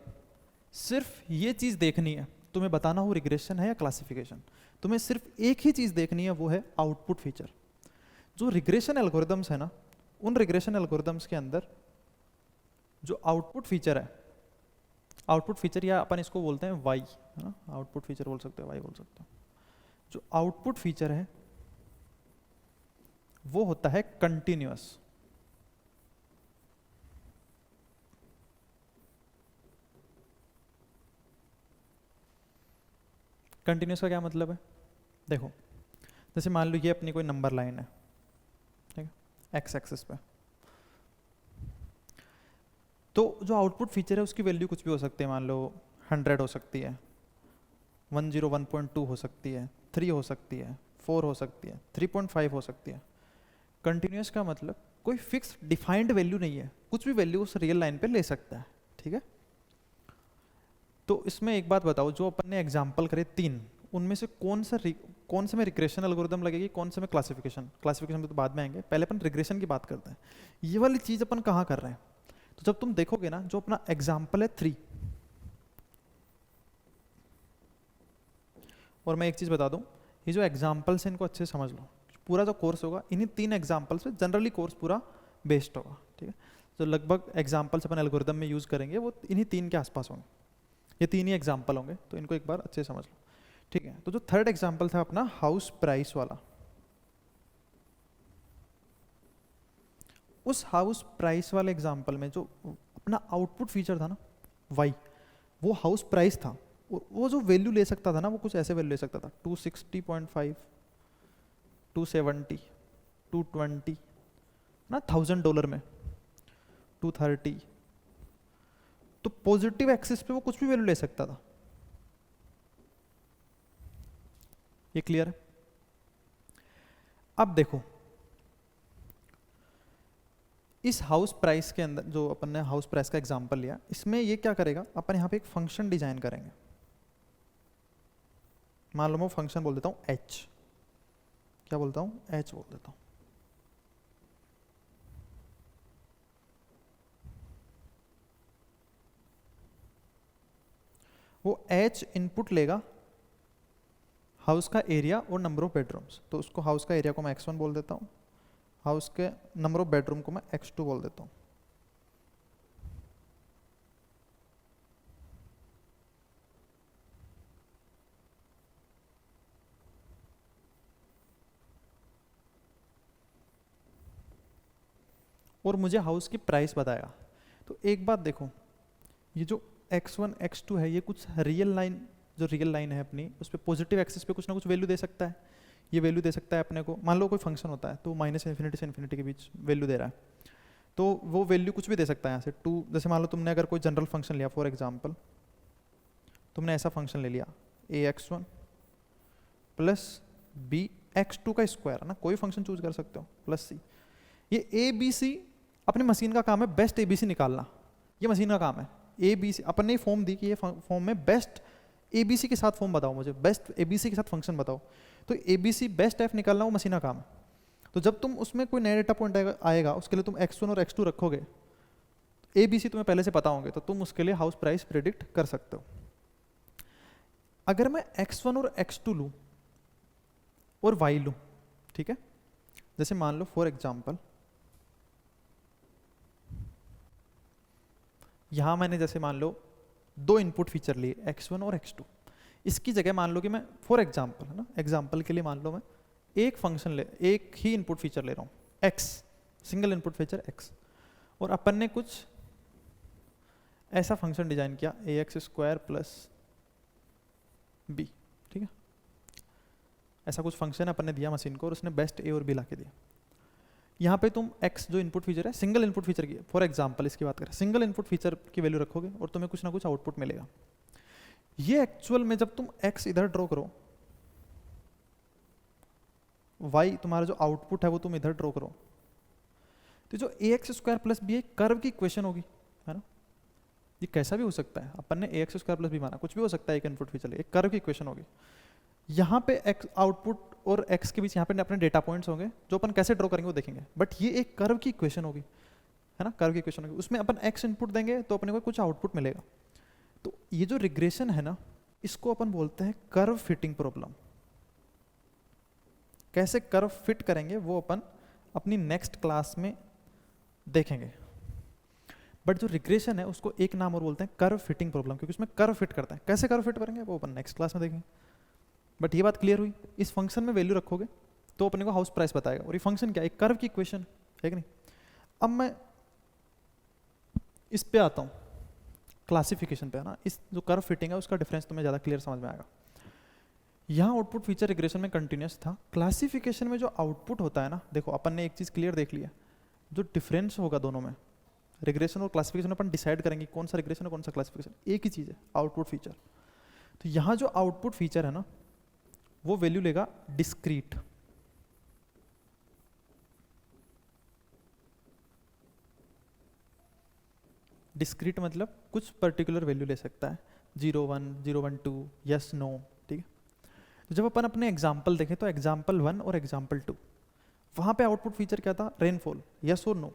सिर्फ ये चीज देखनी है, तुम्हें बताना हो रिग्रेशन है या क्लासिफिकेशन। तुम्हें सिर्फ एक ही चीज देखनी है, वो है आउटपुट फीचर। जो रिग्रेशन एल्गोरिथम्स है ना, उन रिग्रेशन एल्गोरिथम्स के अंदर जो आउटपुट फीचर है, आउटपुट फीचर या अपन इसको बोलते हैं वाई, है ना, आउटपुट फीचर बोल सकते हो, वाई बोल सकते हो। जो आउटपुट फीचर है वो होता है कंटिन्यूअस। कंटिन्यूस का क्या मतलब है? देखो, जैसे मान लो ये अपनी कोई नंबर लाइन है, ठीक है, एक्स एक्सिस पे, तो जो आउटपुट फीचर है उसकी वैल्यू कुछ भी हो सकती है, मान लो 100 हो सकती है, 101.2 हो सकती है, 3 हो सकती है, 4 हो सकती है, 3.5 हो सकती है। कंटिन्यूस का मतलब कोई फिक्स डिफाइंड वैल्यू नहीं है, कुछ भी वैल्यू उस रियल लाइन पे ले सकता है, ठीक है। तो इसमें एक बात बताओ, जो अपन ने एग्जाम्पल करे 3, उनमें से कौन से में रिग्रेशन एल्गोरिदम लगेगी, कौन से में क्लासिफिकेशन में तो बाद में आएंगे, पहले अपन रिग्रेशन की बात करते हैं। ये वाली चीज़ अपन कहाँ कर रहे हैं? तो जब तुम देखोगे ना, जो अपना एग्जाम्पल है 3, और मैं एक चीज़ बता दूं, ये जो एग्जाम्पल्स हैं इनको अच्छे से समझ लो, पूरा जो कोर्स होगा इन्हीं 3 एग्जाम्पल्स पे जनरली कोर्स पूरा बेस्ड होगा, ठीक है। जो लगभग एग्जाम्पल्स अपन एल्गोरिदम में यूज़ करेंगे वो इन्हीं 3 के आसपास होंगे, ये 3 ही एग्जाम्पल होंगे, तो इनको एक बार अच्छे से समझ लो, ठीक है। तो जो थर्ड एग्जाम्पल था अपना हाउस प्राइस वाला, उस हाउस प्राइस वाले एग्जाम्पल में जो अपना आउटपुट फीचर था ना वाई, वो हाउस प्राइस था। वो जो वैल्यू ले सकता था ना, वो कुछ ऐसे वैल्यू ले सकता था, 260.5, 270, 220 ना, $1000 में 230, तो पॉजिटिव एक्सिस पे वो कुछ भी वैल्यू ले सकता था। ये क्लियर है? अब देखो, इस हाउस प्राइस के अंदर जो अपन ने हाउस प्राइस का एग्जांपल लिया, इसमें ये क्या करेगा, अपन यहाँ पे एक फंक्शन डिजाइन करेंगे। मान लो मैं फंक्शन बोल देता हूँ h, क्या बोलता हूँ, h बोल देता हूँ। वो h इनपुट लेगा हाउस का एरिया और नंबर ऑफ बेडरूम्स, तो उसको हाउस का एरिया को मैं x1 बोल देता हूँ, हाउस के नंबर ऑफ बेडरूम को मैं x2 बोल देता हूँ। और मुझे हाउस की प्राइस बताएगा। तो एक बात देखो, ये जो x1 x2 है, ये कुछ रियल लाइन, जो रियल लाइन है अपनी, उस पर पॉजिटिव एक्सिस पे कुछ ना कुछ वैल्यू दे सकता है। ये वैल्यू दे सकता है अपने को, मान लो कोई फंक्शन होता है तो -∞ से इन्फिनिटी के बीच वैल्यू दे रहा है, तो वो वैल्यू कुछ भी दे सकता है यहाँ से 2, जैसे मान लो तुमने अगर कोई जनरल फंक्शन लिया, फॉर एग्जाम्पल तुमने ऐसा फंक्शन ले लिया ax1 प्लस बी x2 का स्क्वायर, है ना, कोई फंक्शन चूज कर सकते हो, प्लस c। ये ए बी सी अपनी मशीन का काम है, बेस्ट ए बी सी निकालना, ये मशीन का काम है। ए बी सी अपन ने फॉर्म दी कि ये फॉर्म में बेस्ट ए बी सी के साथ फॉर्म बताओ, मुझे बेस्ट ए बी सी के साथ फंक्शन बताओ, तो A B C best F निकालना वो मशीन का काम है। तो जब तुम उसमें कोई नया डेटा पॉइंट आएगा, उसके लिए तुम x1 और x2 रखोगे, ए बी सी तुम्हें पहले से पता होंगे, तो तुम उसके लिए हाउस प्राइस प्रेडिक्ट कर सकते हो। अगर मैं x1 और x2 लूँ और y लूँ, ठीक है, जैसे मान लो फॉर एग्जाम्पल यहाँ मैंने जैसे मान लो 2 इनपुट फीचर लिए x1 और x2, इसकी जगह मान लो कि मैं फॉर एग्जाम्पल, है ना, एग्जाम्पल के लिए मान लो मैं एक ही इनपुट फीचर ले रहा हूँ x, single input feature x, और अपन ने कुछ ऐसा फंक्शन डिजाइन किया ax² प्लस b, ठीक है, ऐसा कुछ फंक्शन अपन ने दिया मशीन को और उसने बेस्ट a और b ला के दिया। यहाँ पे तुम x जो इनपुट फीचर है, सिंगल इनपुट फीचर की, फॉर एग्जांपल इसकी बात करें, सिंगल इनपुट फीचर की वैल्यू रखोगे और तुम्हें कुछ ना कुछ आउटपुट मिलेगा। ये एक्चुअल में जब तुम x इधर ड्रॉ करो, y तुम्हारा जो आउटपुट है वो तुम इधर ड्रॉ करो, तो जो ax² प्लस बी एक कर्व की इक्वेशन होगी, है ना, ये कैसा भी हो सकता है, अपन ने ax² प्लस बी माना, कुछ भी हो सकता है, एक इनपुट फीचर, एक कर्व की इक्वेशन होगी। यहाँ पे x आउटपुट और x के बीच यहाँ पे अपने डेटा पॉइंट्स होंगे, जो अपन कैसे ड्रॉ करेंगे वो देखेंगे, बट ये एक कर्व की इक्वेशन होगी, है ना, कर्व की इक्वेशन होगी, उसमें अपन x इनपुट देंगे तो अपने को कुछ आउटपुट मिलेगा। तो ये जो रिग्रेशन है ना, इसको अपन बोलते हैं कर्व फिटिंग प्रॉब्लम। कैसे कर्व फिट करेंगे वो अपन अपनी नेक्स्ट क्लास में देखेंगे, बट जो रिग्रेशन है उसको एक नाम और बोलते हैं कर्व फिटिंग प्रॉब्लम, क्योंकि उसमें कर्व फिट करता है। कैसे कर्व फिट करेंगे वो अपन नेक्स्ट क्लास में देखेंगे। बट ये बात क्लियर हुई, इस फंक्शन में वैल्यू रखोगे तो अपने को हाउस प्राइस बताएगा, और ये फंक्शन क्या है, एक कर्व की इक्वेशन है कि नहीं। अब मैं इस पे आता हूँ, क्लासिफिकेशन पे, है ना, इस जो कर्व फिटिंग है उसका डिफरेंस तुम्हें ज़्यादा क्लियर समझ में आएगा। यहाँ आउटपुट फीचर रिग्रेशन में कंटिन्यूस था, क्लासिफिकेशन में जो आउटपुट होता है ना, देखो अपन ने एक चीज़ क्लियर देख लिया, जो डिफरेंस होगा दोनों में, रिग्रेशन और क्लासिफिकेशन अपन डिसाइड करेंगे कौन सा रिग्रेशन है कौन सा क्लासिफिकेशन, एक ही चीज़ है आउटपुट फीचर। तो यहाँ जो आउटपुट फीचर है ना वो वैल्यू लेगा डिस्क्रीट। डिस्क्रीट मतलब कुछ पर्टिकुलर वैल्यू ले सकता है, 0 1 0 1 2 यस नो, ठीक है। तो जब अपन अपने एग्जाम्पल देखें तो एग्जाम्पल 1 और एग्जाम्पल 2, वहाँ पे आउटपुट फीचर क्या था, रेनफॉल, यस और नो।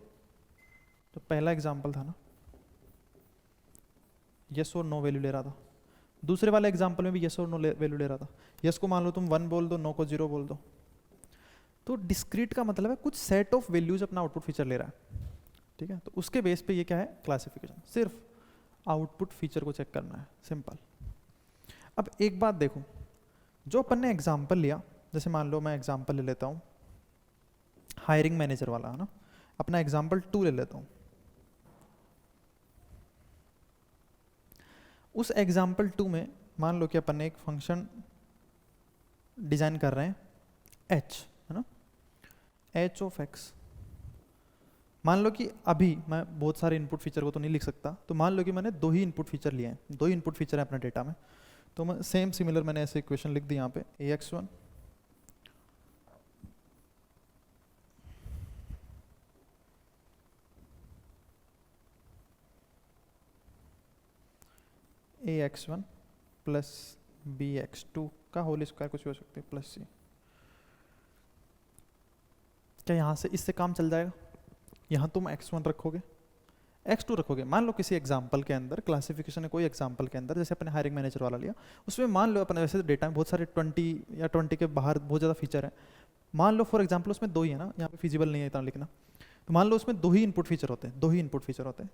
तो पहला एग्जाम्पल था ना, यस और नो वैल्यू ले रहा था, दूसरे वाले एग्जाम्पल में भी यस और नो वैल्यू ले रहा था। यस को मान लो तुम 1 बोल दो, नो को 0 बोल दो। तो डिस्क्रीट का मतलब है कुछ सेट ऑफ वैल्यूज अपना आउटपुट फीचर ले रहा है, ठीक है। तो उसके बेस पे ये क्या है, क्लासिफिकेशन, सिर्फ आउटपुट फीचर को चेक करना है, सिंपल। अब एक बात देखो, जो अपन ने एग्जाम्पल लिया, जैसे मान लो मैं एग्जाम्पल ले लेता हूँ हायरिंग मैनेजर वाला, है ना, अपना एग्जाम्पल 2 ले लेता हूँ। उस एग्जाम्पल 2 में मान लो कि अपन ने एक फंक्शन डिजाइन कर रहे हैं h, है ना, h ऑफ x। मान लो कि अभी मैं बहुत सारे इनपुट फीचर को तो नहीं लिख सकता, तो मान लो कि मैंने 2 ही इनपुट फीचर लिए हैं, 2 ही इनपुट फीचर है अपने डेटा में। तो मैं सेम सिमिलर मैंने ऐसे इक्वेशन लिख दी यहाँ पे, ax1 ax1 प्लस bx2 का होल स्क्वायर, कुछ भी हो सकती है, प्लस c। क्या यहाँ से इससे काम चल जाएगा? यहाँ तुम x1 रखोगे, x2 रखोगे, मान लो किसी एग्जाम्पल के अंदर, क्लासिफिकेशन है कोई एग्जाम्पल के अंदर, जैसे अपने हायरिंग मैनेजर वाला लिया, उसमें मान लो अपने वैसे डेटा में बहुत सारे 20 या 20 के बाहर बहुत ज़्यादा फीचर है, मान लो फॉर एग्जाम्पल उसमें 2 ही है ना, यहाँ पे फिजिबल नहीं है इतना लिखना, तो मान लो उसमें 2 ही इनपुट फीचर होते हैं, 2 ही इनपुट फीचर होते हैं,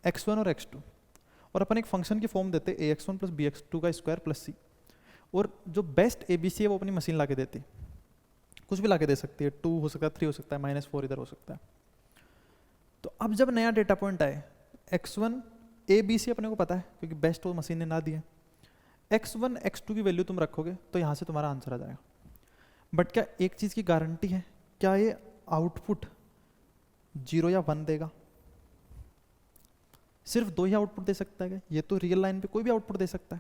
x1 और x2, और अपन एक फंक्शन की फॉर्म देते हैं ax1 प्लस bx2 का स्क्वायर प्लस c, और जो बेस्ट ABC है वो अपनी मशीन ला के देती है, कुछ भी ला के दे सकती है, 2 हो सकता है, 3 हो सकता है, -4 इधर हो सकता है। तो अब जब नया डेटा पॉइंट आए, x1 ABC अपने को पता है क्योंकि बेस्ट वो मशीन ने ना दिया, x1 x2 की वैल्यू तुम रखोगे तो यहाँ से तुम्हारा आंसर आ जाएगा। बट क्या एक चीज़ की गारंटी है, क्या ये आउटपुट 0 या 1 देगा? सिर्फ 2 ही आउटपुट दे सकता है क्या? ये तो रियल लाइन पे कोई भी आउटपुट दे सकता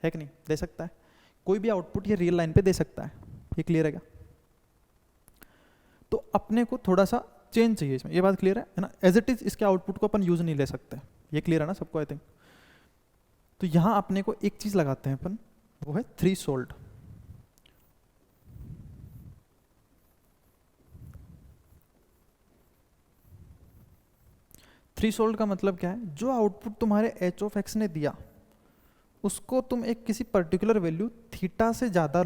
है कि नहीं? दे सकता है, कोई भी आउटपुट ये रियल लाइन पे दे सकता है, ये क्लियर है क्या? तो अपने को थोड़ा सा चेंज चाहिए इसमें, ये बात क्लियर है ना? एज इट इज इसके आउटपुट को अपन यूज नहीं ले सकते, ये क्लियर है ना सबको आई थिंक। तो यहाँ अपने को एक चीज लगाते हैं अपन, वो है थ्रीशोल्ड। थ्रीशोल्ड का मतलब क्या है, जो आउटपुट तुम्हारे h ऑफ x ने दिया उसको तुम एक किसी पर्टिकुलर वैल्यू थीटा से ज़्यादा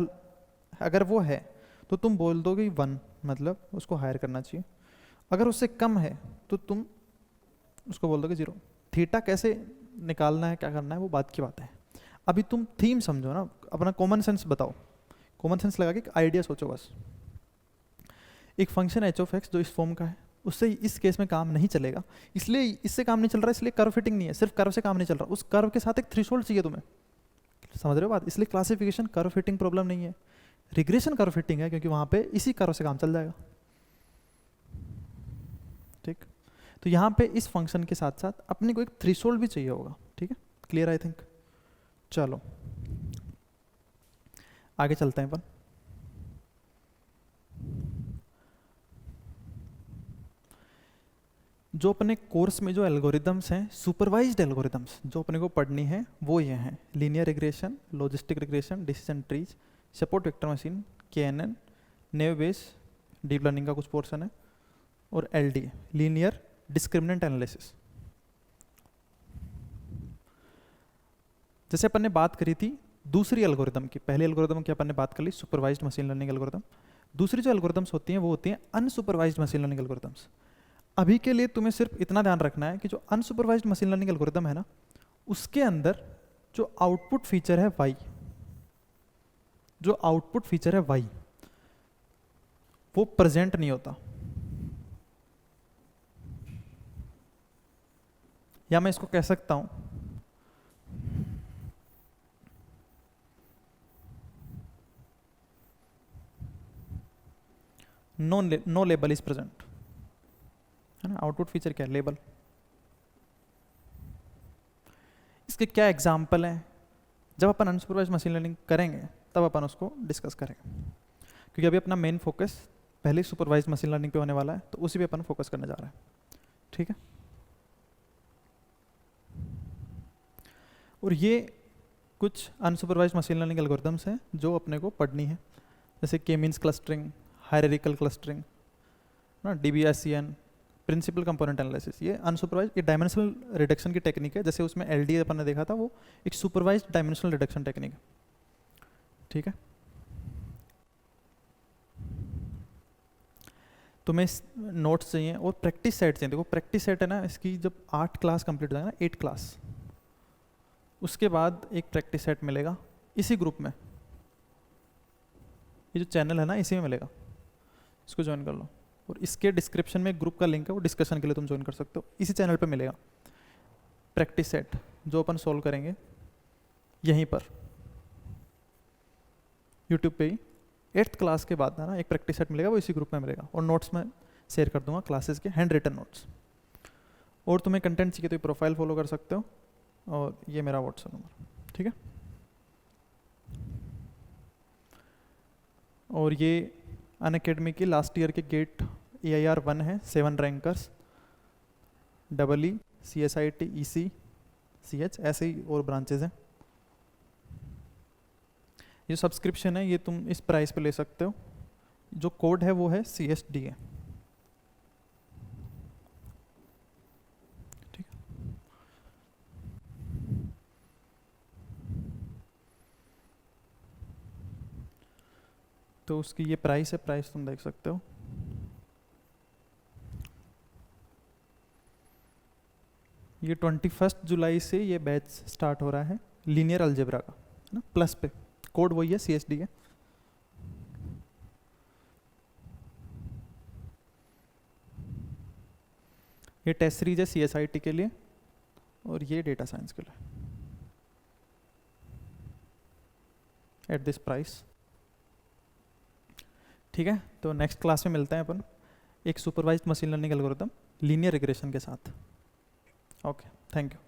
अगर वो है तो तुम बोल दोगे 1, मतलब उसको हायर करना चाहिए। अगर उससे कम है तो तुम उसको बोल दोगे 0। थीटा कैसे निकालना है, क्या करना है, वो बात की बात है। अभी तुम थीम समझो ना, अपना कॉमन सेंस बताओ, कॉमन सेंस लगा के एक आइडिया सोचो बस। एक फंक्शन h ऑफ x जो इस फॉर्म का है, उससे इस केस में काम नहीं चलेगा, इसलिए इससे काम नहीं चल रहा, इसलिए कर्व फिटिंग नहीं है, सिर्फ कर्व से काम नहीं चल रहा, उस कर्व के साथ एक थ्रेशोल्ड चाहिए तुम्हें, समझ रहे हो बात? इसलिए क्लासिफिकेशन कर्व फिटिंग प्रॉब्लम नहीं है, रिग्रेशन कर्व फिटिंग है, क्योंकि वहां पे इसी कर्व से काम चल जाएगा, ठीक। तो यहाँ पे इस फंक्शन के साथ साथ अपने को एक थ्रेशोल्ड भी चाहिए होगा, ठीक है, क्लियर आई थिंक। चलो आगे चलते हैं अपन। जो अपने कोर्स में जो एल्गोरिदम्स हैं, सुपरवाइज्ड एल्गोरिदम्स जो अपने को पढ़नी है वो ये हैं, linear regression, logistic regression, decision trees, support vector machine, KNN, naive Bayes, deep learning का कुछ पोर्शन है, और LD, लीनियर डिस्क्रिमिनेंट एनालिसिस। जैसे अपन ने बात करी थी दूसरी एल्गोरिदम की, पहले एल्गोरिदम की अपन ने बात कर ली सुपरवाइज्ड मशीन लर्निंग एल्गोरिदम, दूसरी जो एल्गोरिदम्स होती हैं वो होती हैं अनसुपरवाइज्ड मशीन लर्निंग एल्गोरिदम्स। अभी के लिए तुम्हें सिर्फ इतना ध्यान रखना है कि जो अनसुपरवाइज्ड मशीन लर्निंग एल्गोरिदम है ना, उसके अंदर जो आउटपुट फीचर है y, जो आउटपुट फीचर है y, वो प्रेजेंट नहीं होता, या मैं इसको कह सकता हूं नो लेबल इज प्रेजेंट, है ना। आउटपुट फीचर क्या है? लेबल। इसके क्या एग्जाम्पल हैं? जब अपन अनसुपरवाइज्ड मशीन लर्निंग करेंगे तब अपन उसको डिस्कस करेंगे, क्योंकि अभी अपना मेन फोकस पहले सुपरवाइज्ड मशीन लर्निंग पे होने वाला है, तो उसी पे अपन फोकस करने जा रहे हैं, ठीक है। और ये कुछ अनसुपरवाइज्ड मशीन लर्निंग एल्गोरिथम्स हैं जो अपने को पढ़नी है, जैसे के मीन्स क्लस्टरिंग, हायरार्किकल क्लस्टरिंग, ना, DBSCN, प्रिंसिपल कंपोनेंट एनालिसिस। ये अनसुपरवाइज्ड, ये डायमेंशनल रिडक्शन की टेक्निक है, जैसे उसमें LDA अपन ने देखा था, वो एक सुपरवाइज्ड डायमेंशनल रिडक्शन टेक्निक है, ठीक है। तुम्हें नोट्स चाहिए और प्रैक्टिस सेट चाहिए। देखो प्रैक्टिस सेट है ना, इसकी जब 8 क्लास कंप्लीट हो जाएगा ना, 8 क्लास, उसके बाद एक प्रैक्टिस सेट मिलेगा इसी ग्रुप में, ये जो चैनल है ना इसी में मिलेगा, इसको ज्वाइन कर लो। और इसके डिस्क्रिप्शन में एक ग्रुप का लिंक है, वो डिस्कशन के लिए तुम ज्वाइन कर सकते हो, इसी चैनल पे मिलेगा प्रैक्टिस सेट जो अपन सोल्व करेंगे यहीं पर यूट्यूब पे ही। 8th क्लास के बाद है ना एक प्रैक्टिस सेट मिलेगा, वो इसी ग्रुप में मिलेगा, और नोट्स में शेयर कर दूंगा क्लासेस के, हैंड रिटन नोट्स। और तुम्हें कंटेंट चाहिए तो ये प्रोफाइल फॉलो कर सकते हो, और ये मेरा व्हाट्सएप नंबर, ठीक है। और ये अनअकैडमी की लास्ट ईयर के गेट AIR 1 है, 7 rankers, EE, CSIT, EC, CH, ऐसे ही और ब्रांचेज हैं। ये सब्सक्रिप्शन है, ये तुम इस प्राइस पे ले सकते हो, जो कोड है वो है CSDA, ठीक है। तो उसकी ये प्राइस है, प्राइस तुम देख सकते हो। ये 21 जुलाई से ये बैच स्टार्ट हो रहा है लीनियर अलजेब्रा का, है ना, प्लस पे कोड वही है CSDA। ये टेस्ट सीरीज है CSIT के लिए, और ये डेटा साइंस के लिए, एट दिस प्राइस, ठीक है। तो नेक्स्ट क्लास में मिलते हैं अपन एक supervised machine learning algorithm linear regression के साथ। Okay, thank you.